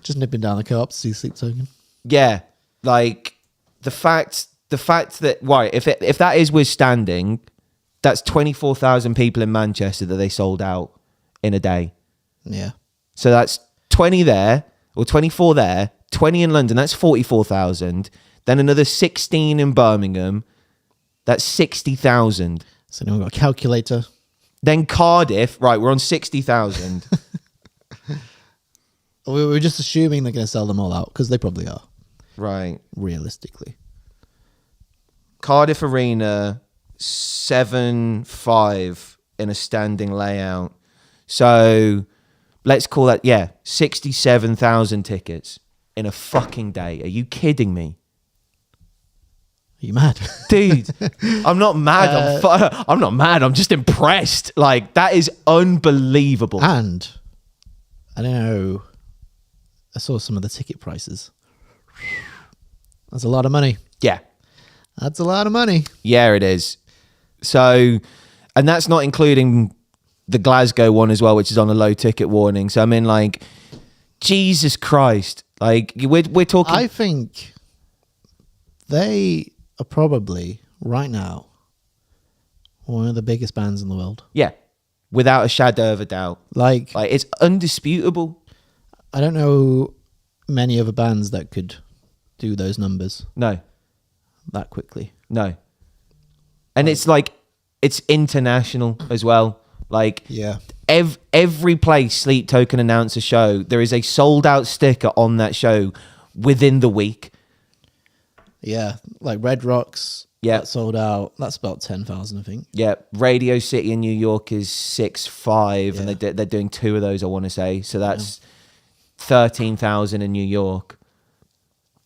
Just nipping down the Co-op to see Sleep Token. Yeah, like the fact that right, if that is with standing, that's 24,000 people in Manchester that they sold out in a day. Yeah. So that's 20 there, or 24 there, 20 in London, that's 44,000. Then another 16 in Birmingham, that's 60,000. So now we've got a calculator. Then Cardiff, right, we're on 60,000. We were just assuming they're going to sell them all out, because they probably are. Right. Realistically. Cardiff Arena, 7.5 in a standing layout. So let's call that, 67,000 tickets in a fucking day. Are you kidding me? Are you mad? Dude, I'm not mad. I'm not mad. I'm just impressed. Like, that is unbelievable. And I don't know. I saw some of the ticket prices. That's a lot of money. Yeah. That's a lot of money. Yeah, it is. So, and that's not including the Glasgow one as well, which is on a low ticket warning. So, I mean, like, Jesus Christ. Like, we're talking... I think they are probably, right now, one of the biggest bands in the world. Yeah. Without a shadow of a doubt. Like, it's undisputable. I don't know many other bands that could do those numbers No. that quickly. No. And it's like, it's international as well. Like, Yeah. every place Sleep Token announce a show, there is a sold out sticker on that show within the week. Yeah. Like Red Rocks. Yeah. That sold out. That's about 10,000, I think. Yeah. Radio City in New York is 6.5, Yeah. and they're doing 2 of those, I want to say. So that's 13,000 in New York.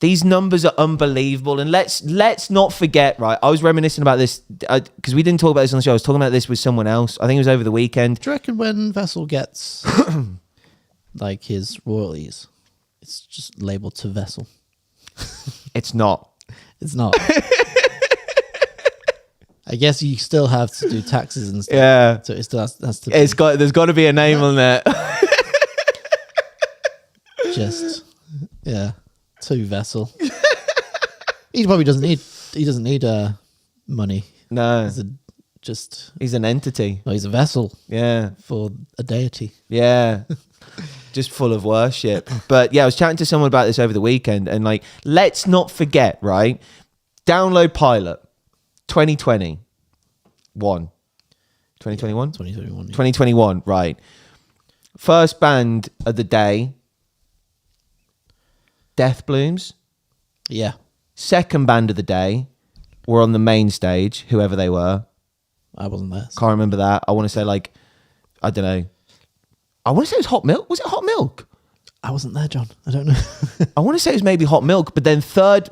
These numbers are unbelievable. And let's not forget, right? I was reminiscing about this because we didn't talk about this on the show. I was talking about this with someone else. I think it was over the weekend. Do you reckon when Vessel gets like his royalties, it's just labeled to Vessel? It's not. It's not. I guess you still have to do taxes and stuff. Yeah. So it still has to There's got to be a name on there. just, yeah, to Vessel. He probably doesn't need money. No. He's He's an entity. he's a vessel Yeah. for a deity. Yeah. Just full of worship. But yeah, I was chatting to someone about this over the weekend, and like, let's not forget, right? Download Pilot 2021. 2021? 2021. Yeah. 2021, right. First band of the day, Death Blooms. Yeah. Second band of the day were on the main stage, whoever they were. I wasn't there. Can't remember that. I want to say, like, I don't know. I want to say it was Hot Milk. Was it Hot Milk? I wasn't there, John. I don't know. I want to say it was maybe Hot Milk, but then third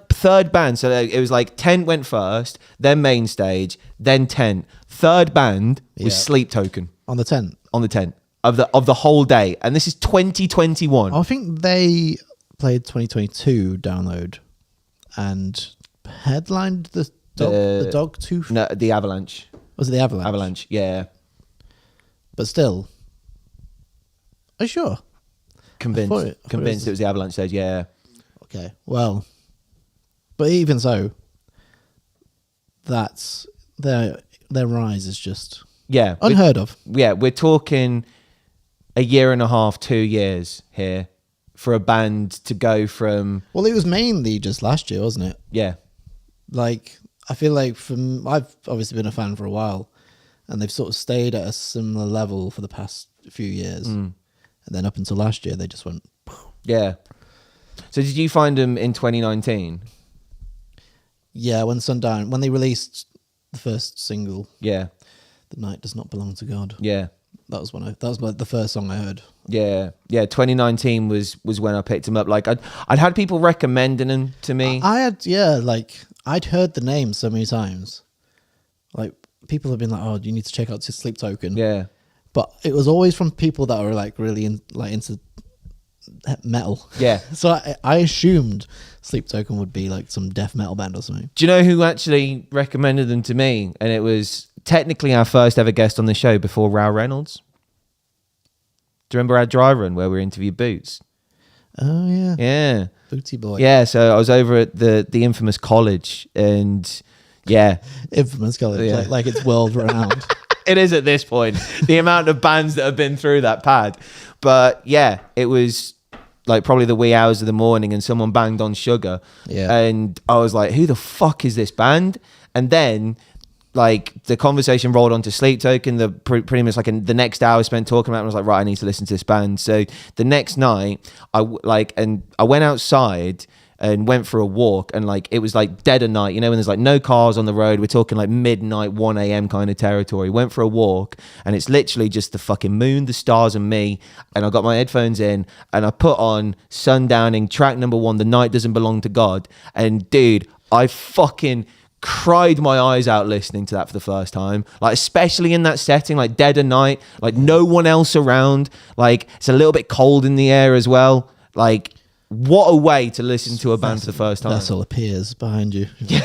band. So it was like Tent went first, then main stage, then Tent. Third band was Yeah. Sleep Token On the 10th. on the Tent of the whole day, and this is 2021. I think they played 2022 download and headlined the dog tooth. No, the Avalanche. Was it the Avalanche? Avalanche, yeah. But still. Are you sure? Convinced I thought it was the Avalanche stage, yeah. Okay. Well, but even so, that's their rise is just Yeah. unheard of. Yeah, we're talking a year and a half, 2 years here for a band to go from, Well, it was mainly just last year, wasn't it? yeah. Like, I feel like I've obviously been a fan for a while, and they've sort of stayed at a similar level for the past few years. And then up until last year, they just went. Yeah. So did you find them in 2019? Yeah, when they released the first single, Yeah. "The Night Does Not Belong to God," Yeah. that was like the first song I heard. Yeah. Yeah. 2019 was when I picked them up. Like I'd had people recommending them to me. I'd heard the name so many times. Like, people have been like, "Oh, you need to check out Sleep Token." Yeah. But it was always from people that were like really into metal. Yeah. So I assumed Sleep Token would be like some death metal band or something. Do you know who actually recommended them to me? And it was technically our first ever guest on the show before Rao Reynolds. Do you remember our dry run where we interviewed Boots? Oh yeah. Yeah. Booty boy. Yeah, so I was over at the infamous college, and yeah. Infamous college. Yeah. Like it's world renowned. It is at this point, the amount of bands that have been through that pad. But yeah, it was like probably the wee hours of the morning and someone banged on Sugar. Yeah. And I was like, who the fuck is this band? And then like the conversation rolled onto Sleep Token. The pretty much like the next hour spent talking about it. And I was like, right, I need to listen to this band. So the next night I went outside and went for a walk, and like it was like dead of night, you know, when there's like no cars on the road. We're talking like midnight, 1 a.m. kind of territory. Went for a walk, and it's literally just the fucking moon, the stars, and me. And I got my headphones in, and I put on Sundowning, track number 1, The Night Doesn't Belong to God. And dude, I fucking cried my eyes out listening to that for the first time, like especially in that setting, like dead of night, like no one else around, like it's a little bit cold in the air as well. Like, what a way to listen to a band for the first time. Vessel appears behind you. And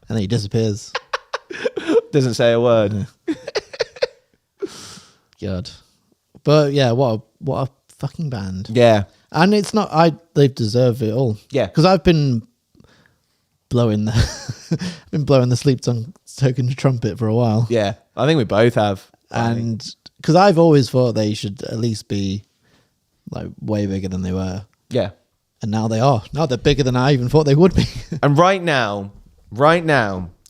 then he disappears. Doesn't say a word. God. But yeah, what a fucking band. Yeah. And it's not, they deserve it all. Yeah. Because I've been blowing the Sleep Token trumpet for a while. Yeah. I think we both have. And because I've always thought they should at least be like way bigger than they were. Yeah. And now they are. Now they're bigger than I even thought they would be. And right now,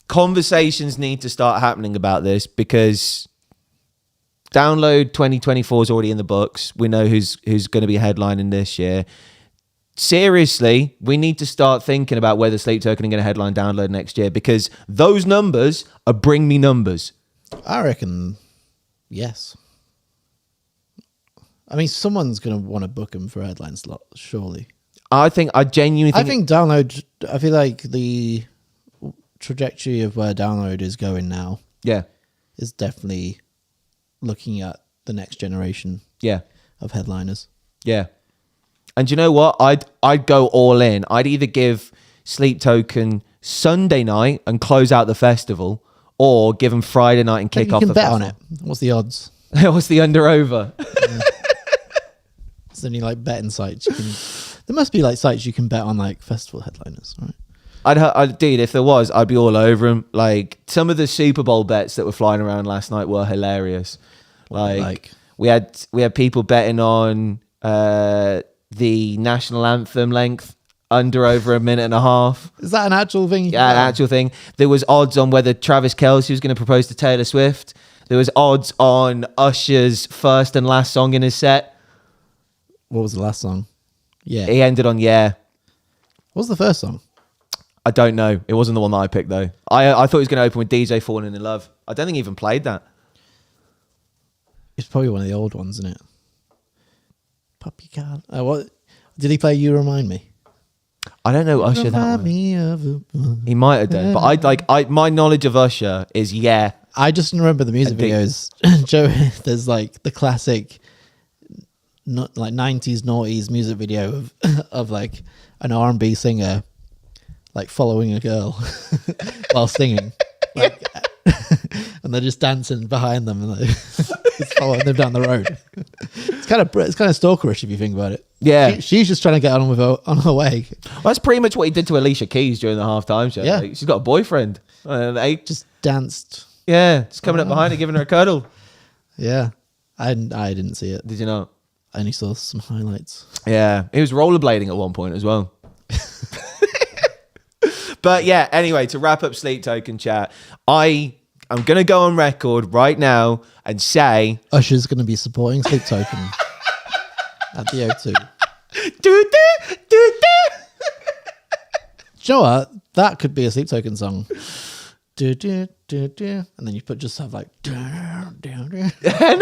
conversations need to start happening about this, because Download 2024 is already in the books. We know who's going to be headlining this year. Seriously, we need to start thinking about whether Sleep Token are going to headline Download next year, because those numbers are bring me numbers. I reckon, yes. I mean, someone's going to want to book them for a headline slot, surely. I genuinely think... I think Download, I feel like the trajectory of where Download is going now is definitely looking at the next generation of headliners. Yeah. And you know what? I'd go all in. I'd either give Sleep Token Sunday night and close out the festival, or give them Friday night and kick off the festival. You can bet on it. What's the odds? What's the under-over? Is there any like betting sites? There must be like sites you can bet on, like festival headliners, right? Dude, if there was, I'd be all over them. Like some of the Super Bowl bets that were flying around last night were hilarious. Like we had people betting on the national anthem length under over a minute and a half. Is that an actual thing? Yeah, an actual thing. There was odds on whether Travis Kelce was going to propose to Taylor Swift. There was odds on Usher's first and last song in his set. What was the last song? Yeah. He ended on Yeah. What was the first song? I don't know. It wasn't the one that I picked, though. I thought he was going to open with DJ Falling in Love. I don't think he even played that. It's probably one of the old ones, isn't it? Puppy Cat. What did he play? You Remind Me. I don't know Usher that one. He might have done, but my knowledge of Usher is Yeah. I just remember the music videos. Joe, there's like the classic, not like 90s noughties music video of like an R&B singer like following a girl while singing, like, and they're just dancing behind them and like, it's following them down the road. It's kind of stalkerish if you think about it. Yeah, she's just trying to get on with on her way. Well, that's pretty much what he did to Alicia Keys during the halftime show. Yeah, like, she's got a boyfriend. And they just danced. Yeah, just coming up behind her, giving her a cuddle. Yeah, I didn't see it. Did you not? I only saw some highlights. Yeah, he was rollerblading at one point as well. But yeah, anyway, to wrap up Sleep Token chat, I'm going to go on record right now and say... Usher's going to be supporting Sleep Token at the O2. Do-do. You know what? That could be a Sleep Token song. Do, do, do, do. And then you just have like... Isn't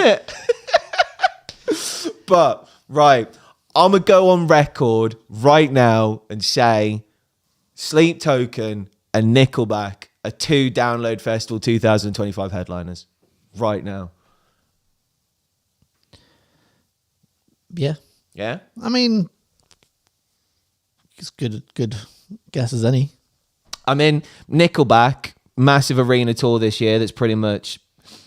it? But, right, I'm going to go on record right now and say Sleep Token and Nickelback are 2 Download Festival 2025 headliners. Right now. Yeah. Yeah? I mean, it's good guess as any. I mean, Nickelback, massive arena tour this year that's pretty much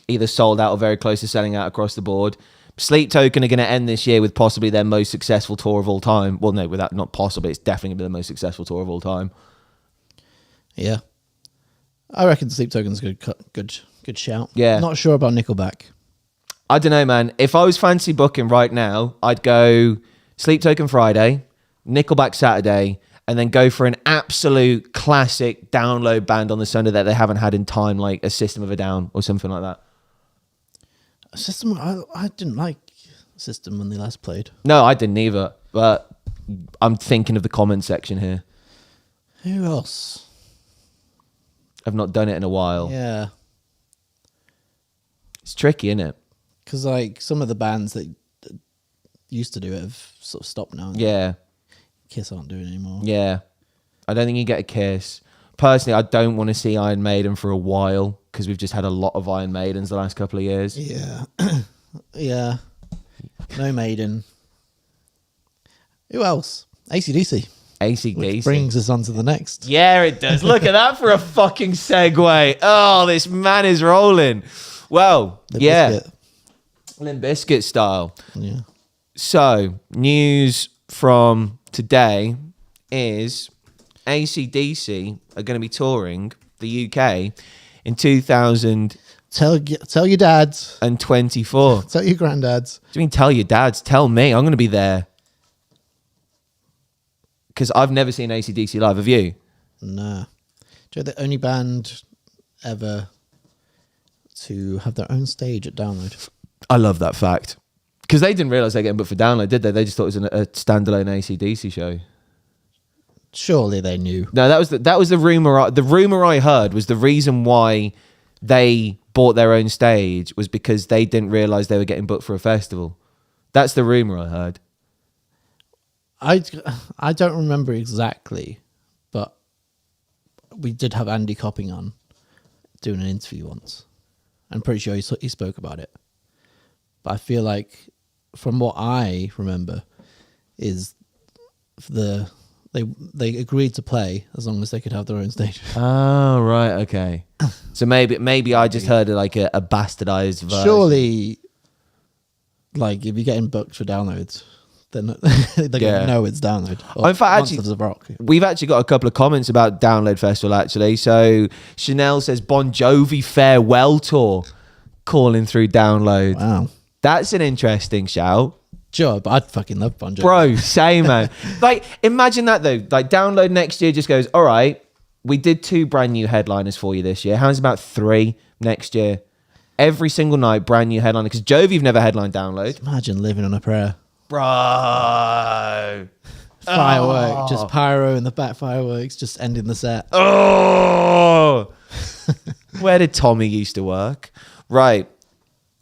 either sold out or very close to selling out across the board. Sleep Token are going to end this year with possibly their most successful tour of all time. Well, no, not possibly. It's definitely going to be the most successful tour of all time. Yeah. I reckon Sleep Token's good shout. Yeah. Not sure about Nickelback. I don't know, man. If I was fancy booking right now, I'd go Sleep Token Friday, Nickelback Saturday, and then go for an absolute classic download band on the Sunday that they haven't had in time, like a System of a Down or something like that. System, I didn't like System when they last played. No, I didn't either, but I'm thinking of the comment section here. Who else? I've not done it in a while. Yeah. It's tricky, isn't it? Because like some of the bands that used to do it have sort of stopped now. Yeah. Kiss aren't doing it anymore. Yeah. I don't think you get a Kiss. Personally, I don't want to see Iron Maiden for a while because we've just had a lot of Iron Maidens the last couple of years. Yeah. Yeah. No Maiden. Who else? AC/DC. AC/DC. Which brings us on to the next. Yeah, it does. Look at that for a fucking segue. Oh, this man is rolling. Well, Biscuit. Limp Bizkit style. Yeah. So, news from today is AC/DC are going to be touring the UK in 2024. Tell your dads. Tell Tell your granddads. you mean tell your dads? Tell me. I'm going to be there. Because I've never seen AC/DC live. Have you? Nah. Do you know the only band ever to have their own stage at Download? I love that fact. Because they didn't realise they were getting booked for Download, did they? They just thought it was a standalone AC/DC show. Surely they knew. No, that was the rumour. The rumour I heard was the reason why they bought their own stage was because they didn't realise they were getting booked for a festival. That's the rumour I heard. I don't remember exactly, but we did have Andy Copping on doing an interview once. I'm pretty sure he spoke about it. But I feel like, from what I remember, is they agreed to play as long as they could have their own stage. Oh, right, okay. So maybe I just heard like a bastardized version. Surely, like, if you're getting booked for Downloads, then they're going to know it's Download. In fact, actually, Monsters of Rock. We've actually got a couple of comments about Download Festival, actually. So Chanel says Bon Jovi farewell tour calling through Download. Wow. That's an interesting shout. Sure, but I'd fucking love Bon Jovi. Bro, same, man. Like, imagine that, though. Like, Download next year just goes, all right, we did 2 brand new headliners for you this year. How's about 3 next year? Every single night, brand new headliner. Because Jovi've never headlined Download. Imagine living on a prayer. Bro. Firework, just pyro in the back, fireworks, just ending the set. Oh. Where did Tommy used to work? Right.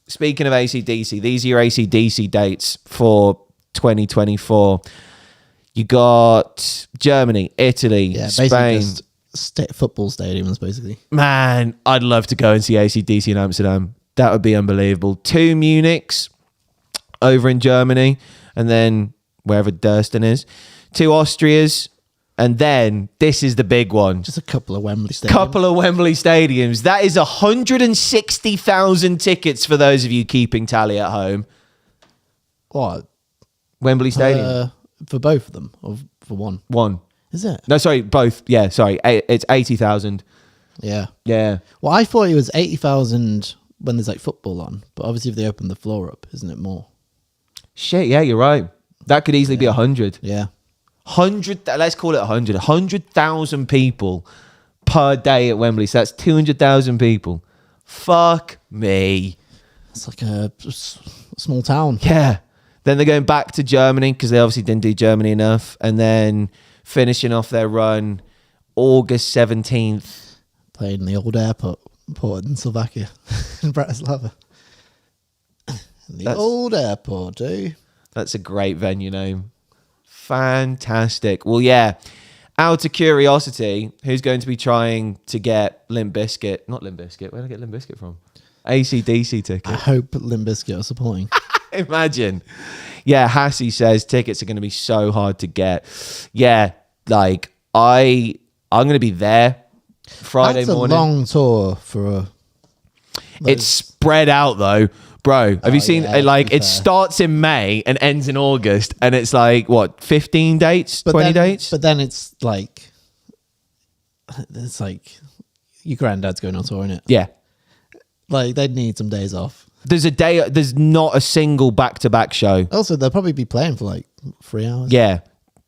Speaking of AC/DC, these are your AC/DC dates for 2024. You got Germany, Italy, Spain. Just football stadiums, basically. Man, I'd love to go and see AC/DC in Amsterdam. That would be unbelievable. 2 Munichs over in Germany, and then wherever Durston is. 2 Austrias, and then this is the big one. Just a couple of Wembley stadiums. That is 160,000 tickets for those of you keeping tally at home. What? Wembley Stadium. For both of them, or for one? One. Is it? No, sorry, both. Yeah, sorry. It's 80,000. Yeah. Yeah. Well, I thought it was 80,000 when there's like football on, but obviously if they open the floor up, isn't it more? Shit, yeah, you're right. That could easily be 100. Yeah. 100, let's call it 100. 100,000 people per day at Wembley. So that's 200,000 people. Fuck me. It's like a small town. Yeah. Then they're going back to Germany because they obviously didn't do Germany enough. And then finishing off their run August 17th. Played in the old airport in Slovakia, in Bratislava. Old airport, That's a great venue name. Fantastic. Well, yeah. Out of curiosity, who's going to be trying to get Limp Bizkit? Not Limp Bizkit. Where did I get Limp Bizkit from? AC/DC ticket. I hope Limp Bizkit are supporting. Imagine. Yeah, Hassie says tickets are going to be so hard to get. Yeah, like I'm going to be there Friday morning. That's a long tour for It's spread out though. Bro, have you seen it starts in May and ends in August and it's like what, 15 dates, 20 dates? But then it's like your granddad's going on tour, innit? Yeah. Like, they'd need some days off. There's not a single back-to-back show. Also, they'll probably be playing for like 3 hours. Yeah.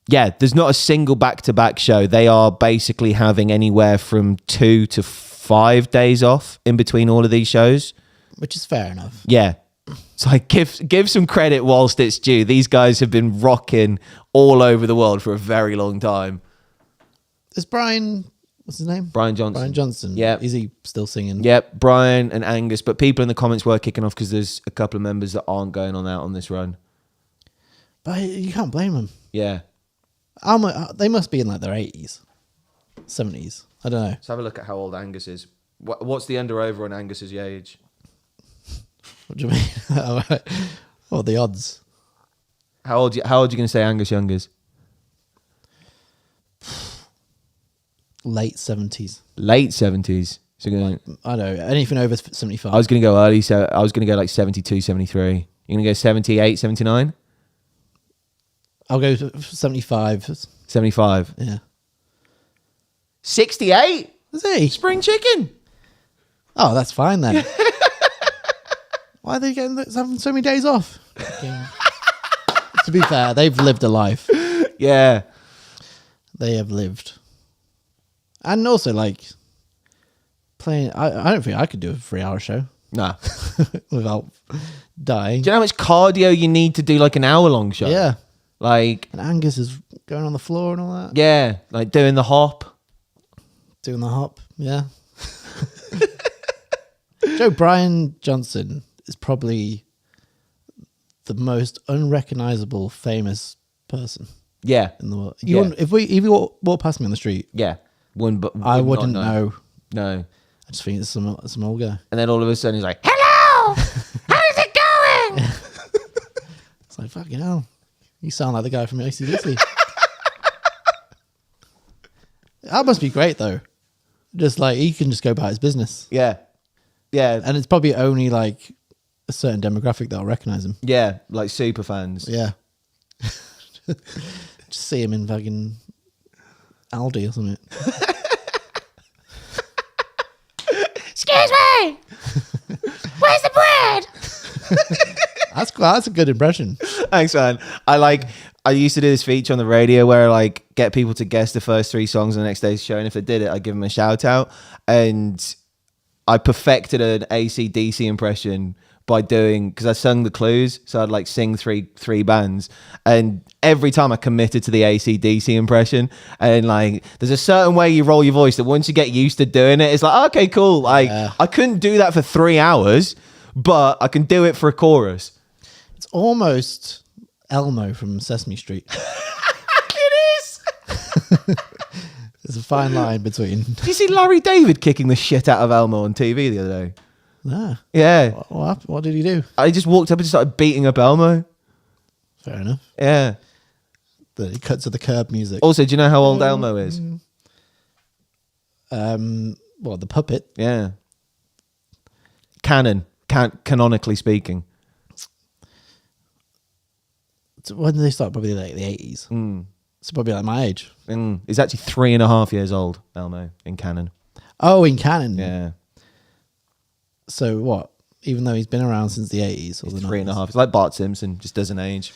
Yeah, there's not a single back-to-back show. They are basically having anywhere from 2 to 5 days off in between all of these shows. Which is fair enough. Yeah. It's like, give some credit whilst it's due. These guys have been rocking all over the world for a very long time. Is Brian, what's his name? Brian Johnson. Brian Johnson. Yeah. Is he still singing? Yep, Brian and Angus. But people in the comments were kicking off because there's a couple of members that aren't going on out on this run. But you can't blame them. Yeah. They must be in like their 80s, 70s. I don't know. Let's have a look at how old Angus is. What's the under-over on Angus's age? What do you mean? Oh, the odds. How old are you going to say Angus Young is? Late 70s. Late 70s. So I don't know. Anything over 75. I was going to go early, so I was going to go like 72, 73. You're going to go 78, 79? I'll go 75. 75. Yeah. 68? Is he? Spring chicken. Oh, that's fine then. Why are they having so many days off? To be fair, they've lived a life. Yeah. They have lived. And also, like, playing... I don't think I could do a 3-hour show. Nah. Without dying. Do you know how much cardio you need to do like an hour-long show? Yeah. Like... And Angus is going on the floor and all that. Yeah. Like doing the hop. Doing the hop. Yeah. Joe, Brian Johnson is probably the most unrecognizable famous person Yeah. in the world. Yeah. If you walk past me on the street, Yeah. I wouldn't know. No. I just think it's some old guy. And then all of a sudden he's like, hello! How's it going? It's like, fucking hell. You sound like the guy from AC/DC. That must be great though. Just like he can just go about his business. Yeah. Yeah. And it's probably only like a certain demographic that'll recognize him. Yeah. Like super fans. Yeah. Just see him in fucking Aldi or something. Excuse me! Where's the bread? That's a good impression. Thanks, man. I used to do this feature on the radio where I like get people to guess the first 3 songs on the next day's show, and if they did it, I give them a shout out. And I perfected an AC/DC impression by doing, because I sung the clues, so I'd like sing three bands, and every time I committed to the AC/DC impression, and like there's a certain way you roll your voice that once you get used to doing it, it's like, okay, cool. Like I couldn't do that for 3 hours, but I can do it for a chorus. It's almost Elmo from Sesame Street. It is. There's a fine line between. Did you see Larry David kicking the shit out of Elmo on TV the other day? Ah, Yeah. what did he do? I just walked up and just started beating up Elmo. Fair enough. Yeah. He cut to the curb music. Also, do you know how old Elmo is? What, the puppet? Yeah. Canonically speaking. So when did they start? Probably like the 80s. So probably like my age. He's actually 3.5 years old, Elmo, in canon. Oh, in canon. Yeah. So what? Even though he's been around since the 80s or the 90s? 3.5. It's like Bart Simpson, just doesn't age.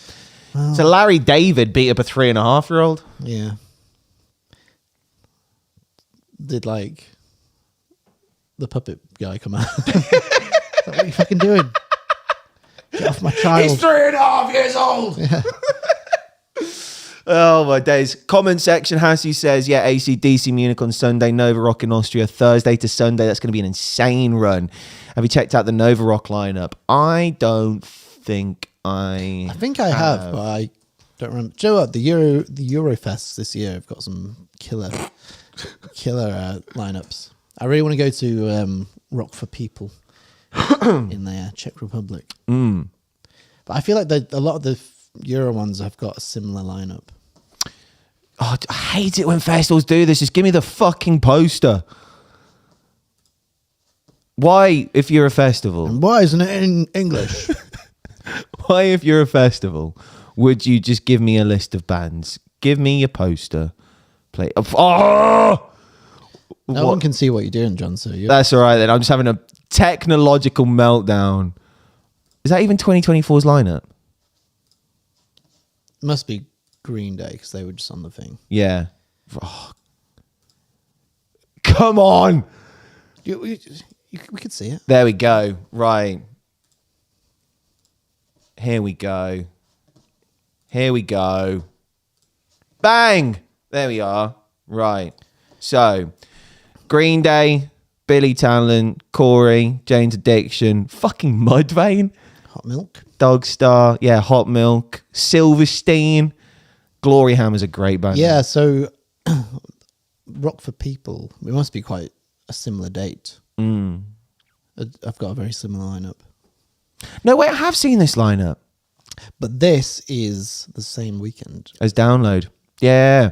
Well, so Larry David beat up a 3.5-year-old. Yeah. Did like the puppet guy come out? What are you fucking doing? Get off my child. He's 3.5 years old. Yeah. Oh my days. Comment section, Hassie says, yeah, AC/DC Munich on Sunday, Nova Rock in Austria, Thursday to Sunday. That's going to be an insane run. Have you checked out the Nova Rock lineup? I don't think I think I have, but I don't remember. Do you know what? The Eurofest this year have got some killer lineups. I really want to go to Rock for People in the Czech Republic. But I feel like a lot of the Euro ones have got a similar lineup. Oh, I hate it when festivals do this. Just give me the fucking poster. Why, if you're a festival? And why isn't it in English? Why, if you're a festival, would you just give me a list of bands? Give me your poster. Play. Oh! No one can see what you're doing, John. So that's all right then. I'm just having a technological meltdown. Is that even 2024's lineup? Must be Green Day because they were just on the thing. Yeah. Oh. Come on. We could see it. There we go. Right. Here we go. Here we go. Bang. There we are. Right. So, Green Day, Billy Talent, Corey, Jane's Addiction, fucking Mudvayne. Hot Milk. Dogstar. Yeah, Hot Milk. Silverstein. Glory Hammer's a great band. Yeah, so Rock for People. We must be quite a similar date. I've got a very similar lineup. No, wait, I have seen this lineup. But this is the same weekend. As Download. Yeah.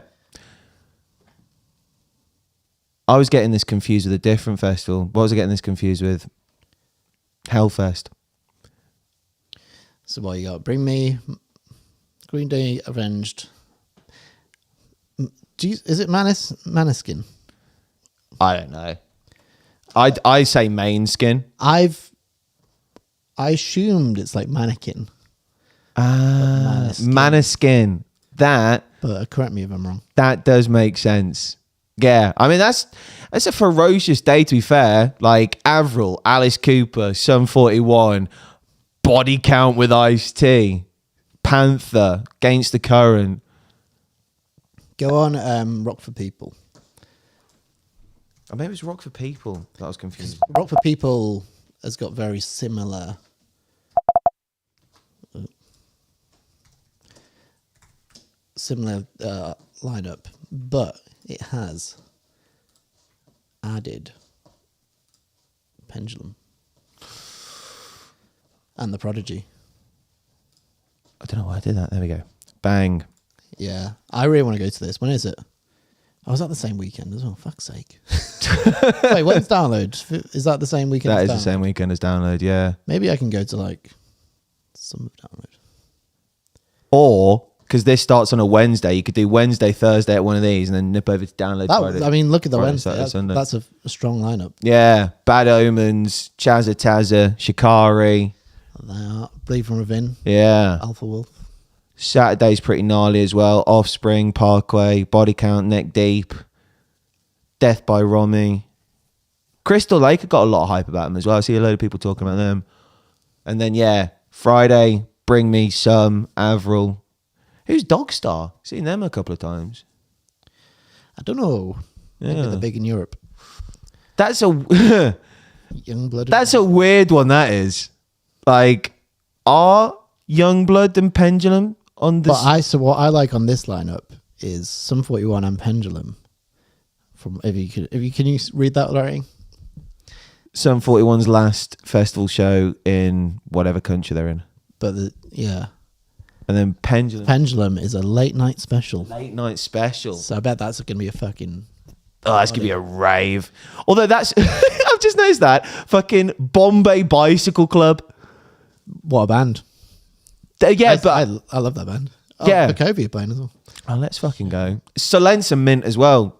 I was getting this confused with a different festival. What was I getting this confused with? Hellfest. So what you got? Bring Me, Green Day, Avenged. Is it Maneskin? I don't know. I say main skin. I assumed it's like Mannequin. Maneskin. That. But correct me if I'm wrong. That does make sense. Yeah, I mean that's a ferocious day to be fair. Like Avril, Alice Cooper, Sum 41, Body Count with Ice-T, Panther, Against the Current. Go on, Rock for People. Oh, maybe it was Rock for People that I was confused. Rock for People has got very similar. Similar lineup, but it has added Pendulum and The Prodigy. I don't know why I did that. There we go. Bang. Yeah, I really want to go to this. When is it? I was at the same weekend as well. Fuck's sake. Wait, when's Download? Is that the same weekend? That is the same weekend as Download. Yeah. Maybe I can go to like some of Download. Or because this starts on a Wednesday, you could do Wednesday, Thursday at one of these, and then nip over to Download Friday. I mean, look at the Friday, Wednesday. Saturday, Sunday. That's a strong lineup. Yeah, Bad Omens, Chazza Tazza, Shikari. Bleed from Within. Yeah. Alpha Wolf. Saturday's pretty gnarly as well. Offspring, Parkway, Body Count, Neck Deep, Death by Romy. Crystal Lake got a lot of hype about them as well. I see a load of people talking about them. And then, yeah, Friday, Bring Me Some, Avril. Who's Dogstar? Seen them a couple of times. I don't know. Yeah. Maybe they're big in Europe. That's a Youngblood. that's a weird one, that is. Like, are Youngblood and Pendulum on this? So what I like on this lineup is Sum 41 and Pendulum. From can you read that, Larry? Sum 41's last festival show in whatever country they're in. But yeah. And then Pendulum is a late night special. Late night special. So I bet that's going to be a fucking... Oh, that's going to be a rave. Although that's... I've just noticed that. Fucking Bombay Bicycle Club. What a band. Yeah, I love that band. Yeah. Bakovia playing as well. Oh, let's fucking go. Solence and Mint as well.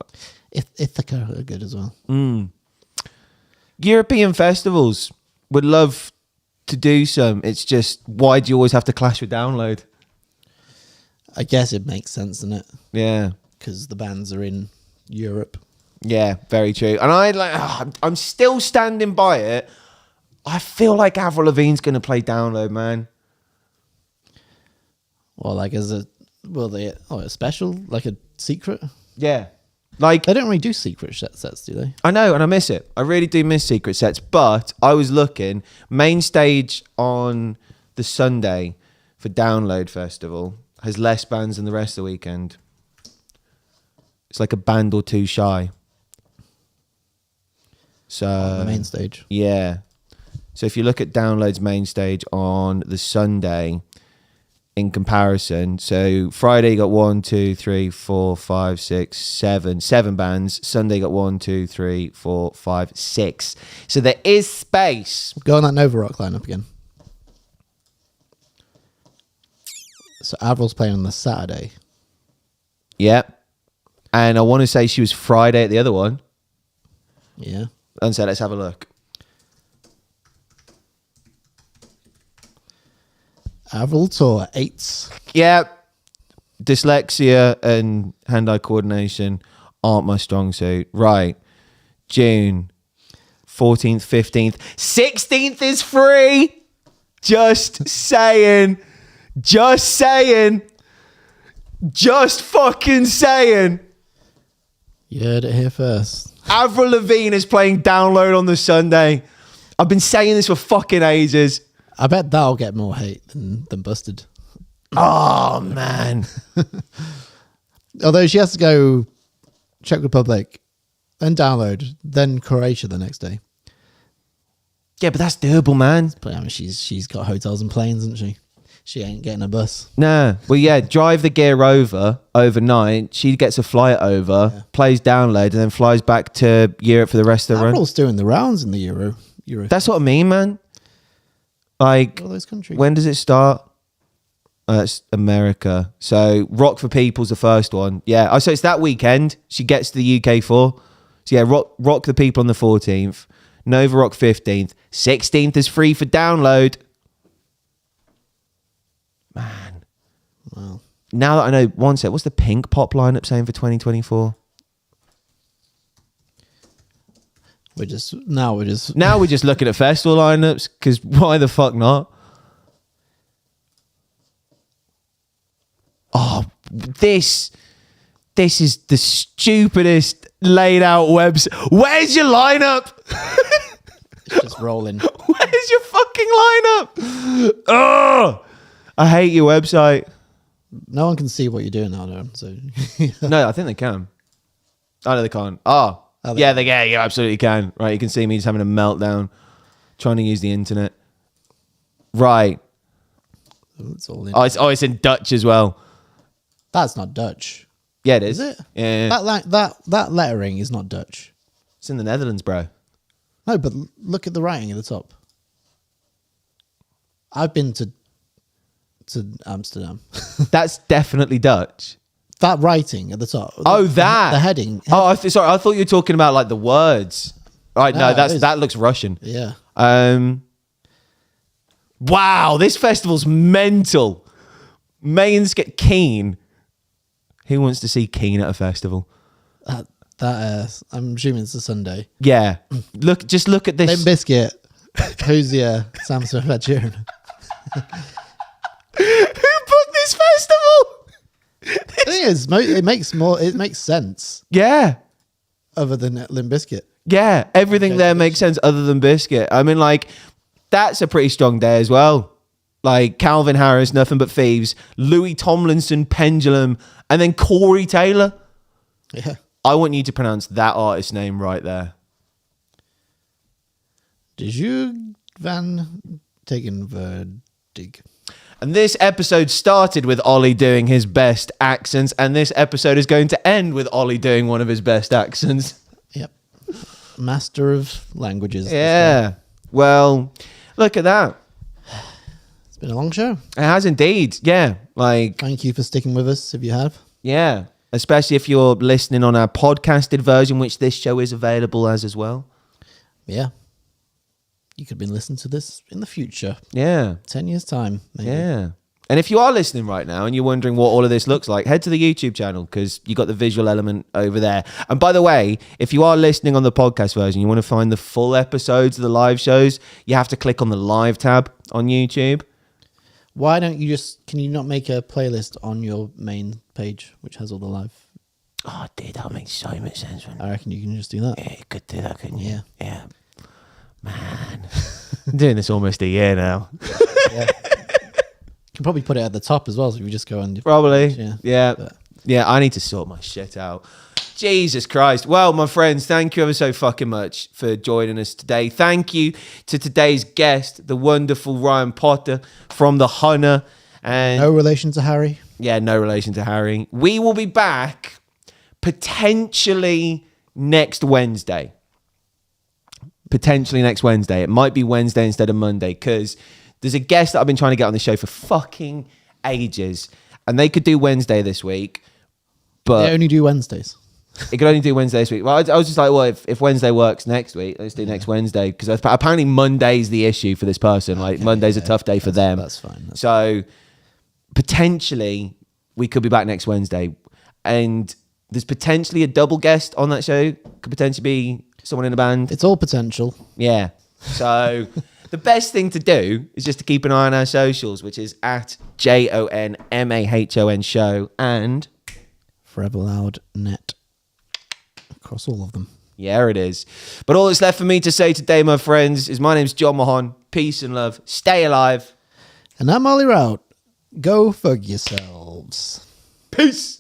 Ithaca are good as well. European festivals would love to do some. It's just, why do you always have to clash with Download? I guess it makes sense, doesn't it? Yeah. Because the bands are in Europe. Yeah, very true. And I'm still standing by it. I feel like Avril Lavigne's going to play Download, man. Or like a special? Like a secret? Yeah. Like, they don't really do secret sets, do they? I know, and I miss it. I really do miss secret sets. But I was looking, main stage on the Sunday for Download Festival has less bands than the rest of the weekend. It's like a band or two shy. So On the main stage. Yeah. So if you look at Download's main stage on the Sunday, in comparison, so Friday you got 1, 2, 3, 4, 5, 6, 7 bands. Sunday you got 1, 2, 3, 4, 5, 6. So there is space. Go on that Nova Rock lineup again. So Avril's playing on the Saturday. Yeah. And I want to say she was Friday at the other one. Yeah. And so let's have a look. Avril Tour 8. Yeah. Dyslexia and hand-eye coordination aren't my strong suit. Right. June 14th, 15th. 16th is free. Just saying. Just saying. Just fucking saying. You heard it here first. Avril Lavigne is playing Download on the Sunday. I've been saying this for fucking ages. I bet that'll get more hate than Busted. Oh, man. Although she has to go Czech Republic, then Download, then Croatia the next day. Yeah, but that's doable, man. But I mean, she's got hotels and planes, hasn't she? She ain't getting a bus. Nah. Well, yeah, drive the gear over overnight. She gets a flight over, plays Download, and then flies back to Europe for the rest of the run. Avril's doing the rounds in the Euro. That's what I mean, man. Like, all those countries. When does it start? That's America. So Rock for People's the first one. Yeah. Oh, so it's that weekend. She gets to the UK for. So yeah, Rock the People on the 14th. Nova Rock 15th. 16th is free for Download. Man. Wow. Now that I know, one sec, what's the Pink Pop lineup saying for 2024? Now we're just looking at festival lineups, because why the fuck not? Oh, this is the stupidest laid out website. Where's your lineup? it's just rolling. Where's your fucking lineup? Oh, I hate your website. No one can see what you're doing now, though. So No, I think they can. Oh, no, they can't. Oh, yeah, they can. You absolutely can. Right, you can see me just having a meltdown, trying to use the internet. Right. it's all in. It's in Dutch as well. That's not Dutch. Yeah, it is. Is it? Yeah. That lettering is not Dutch. It's in the Netherlands, bro. No, but look at the writing at the top. I've been to Amsterdam. That's definitely Dutch. That writing at the top. Oh, that. The heading. Oh, sorry. I thought you were talking about like the words. Right, no, that looks Russian. Yeah. Wow, this festival's mental. Mains get Keen. Who wants to see Keen at a festival? I'm assuming it's a Sunday. Yeah. Just look at this. Limp Bizkit. Who's the Sam Smith Ed Sheeran? Who booked this festival? The thing is, it makes sense. Yeah. Other than Limp Bizkit. Yeah. Everything there makes sense other than Biscuit. I mean, like, that's a pretty strong day as well. Like Calvin Harris, Nothing But Thieves, Louis Tomlinson, Pendulum, and then Corey Taylor. Yeah. I want you to pronounce that artist name right there. Did you Van Tegenverdig? And this episode started with Ollie doing his best accents, and this episode is going to end with Ollie doing one of his best accents. Yep. Master of languages. Yeah. Well, look at that. It's been a long show. It has indeed. Yeah. Like, thank you for sticking with us if you have. Yeah. Especially if you're listening on our podcasted version, which this show is available as well. Yeah. You could be listening to this in the future. Yeah. 10 years' time, maybe. Yeah. And if you are listening right now and you're wondering what all of this looks like, head to the YouTube channel because you got the visual element over there. And by the way, if you are listening on the podcast version, you want to find the full episodes of the live shows, you have to click on the live tab on YouTube. Why don't you can you not make a playlist on your main page, which has all the live? Oh, dude, that makes so much sense. Man. I reckon you can just do that. Yeah, you could do that, couldn't you? Yeah. Yeah. Man. I'm doing this almost a year now. Yeah. You can probably put it at the top as well, so if you just go on. Probably. Yeah. Yeah, I need to sort my shit out. Jesus Christ. Well, my friends, thank you ever so fucking much for joining us today. Thank you to today's guest, the wonderful Ryan Potter from the Hunna. And no relation to Harry. Yeah, no relation to Harry. We will be back potentially next Wednesday. It might be Wednesday instead of Monday because there's a guest that I've been trying to get on the show for fucking ages, and they could do Wednesday this week, but they only do Wednesdays. It could only do Wednesday this week. Well, I was just like, well, if Wednesday works next week, let's do next Wednesday. Because apparently Monday's the issue for this person. Like, Monday's a tough day for them. That's fine. So potentially we could be back next Wednesday. And there's potentially a double guest on that show. Could potentially be someone in the band. It's all potential. Yeah. So the best thing to do is just to keep an eye on our socials, which is at JONMAHON show and Forever Loud Net. Across all of them. Yeah, it is. But all that's left for me to say today, my friends, is my name's Jon Mahon. Peace and love. Stay alive. And I'm Ollie Rout. Go fug yourselves. Peace.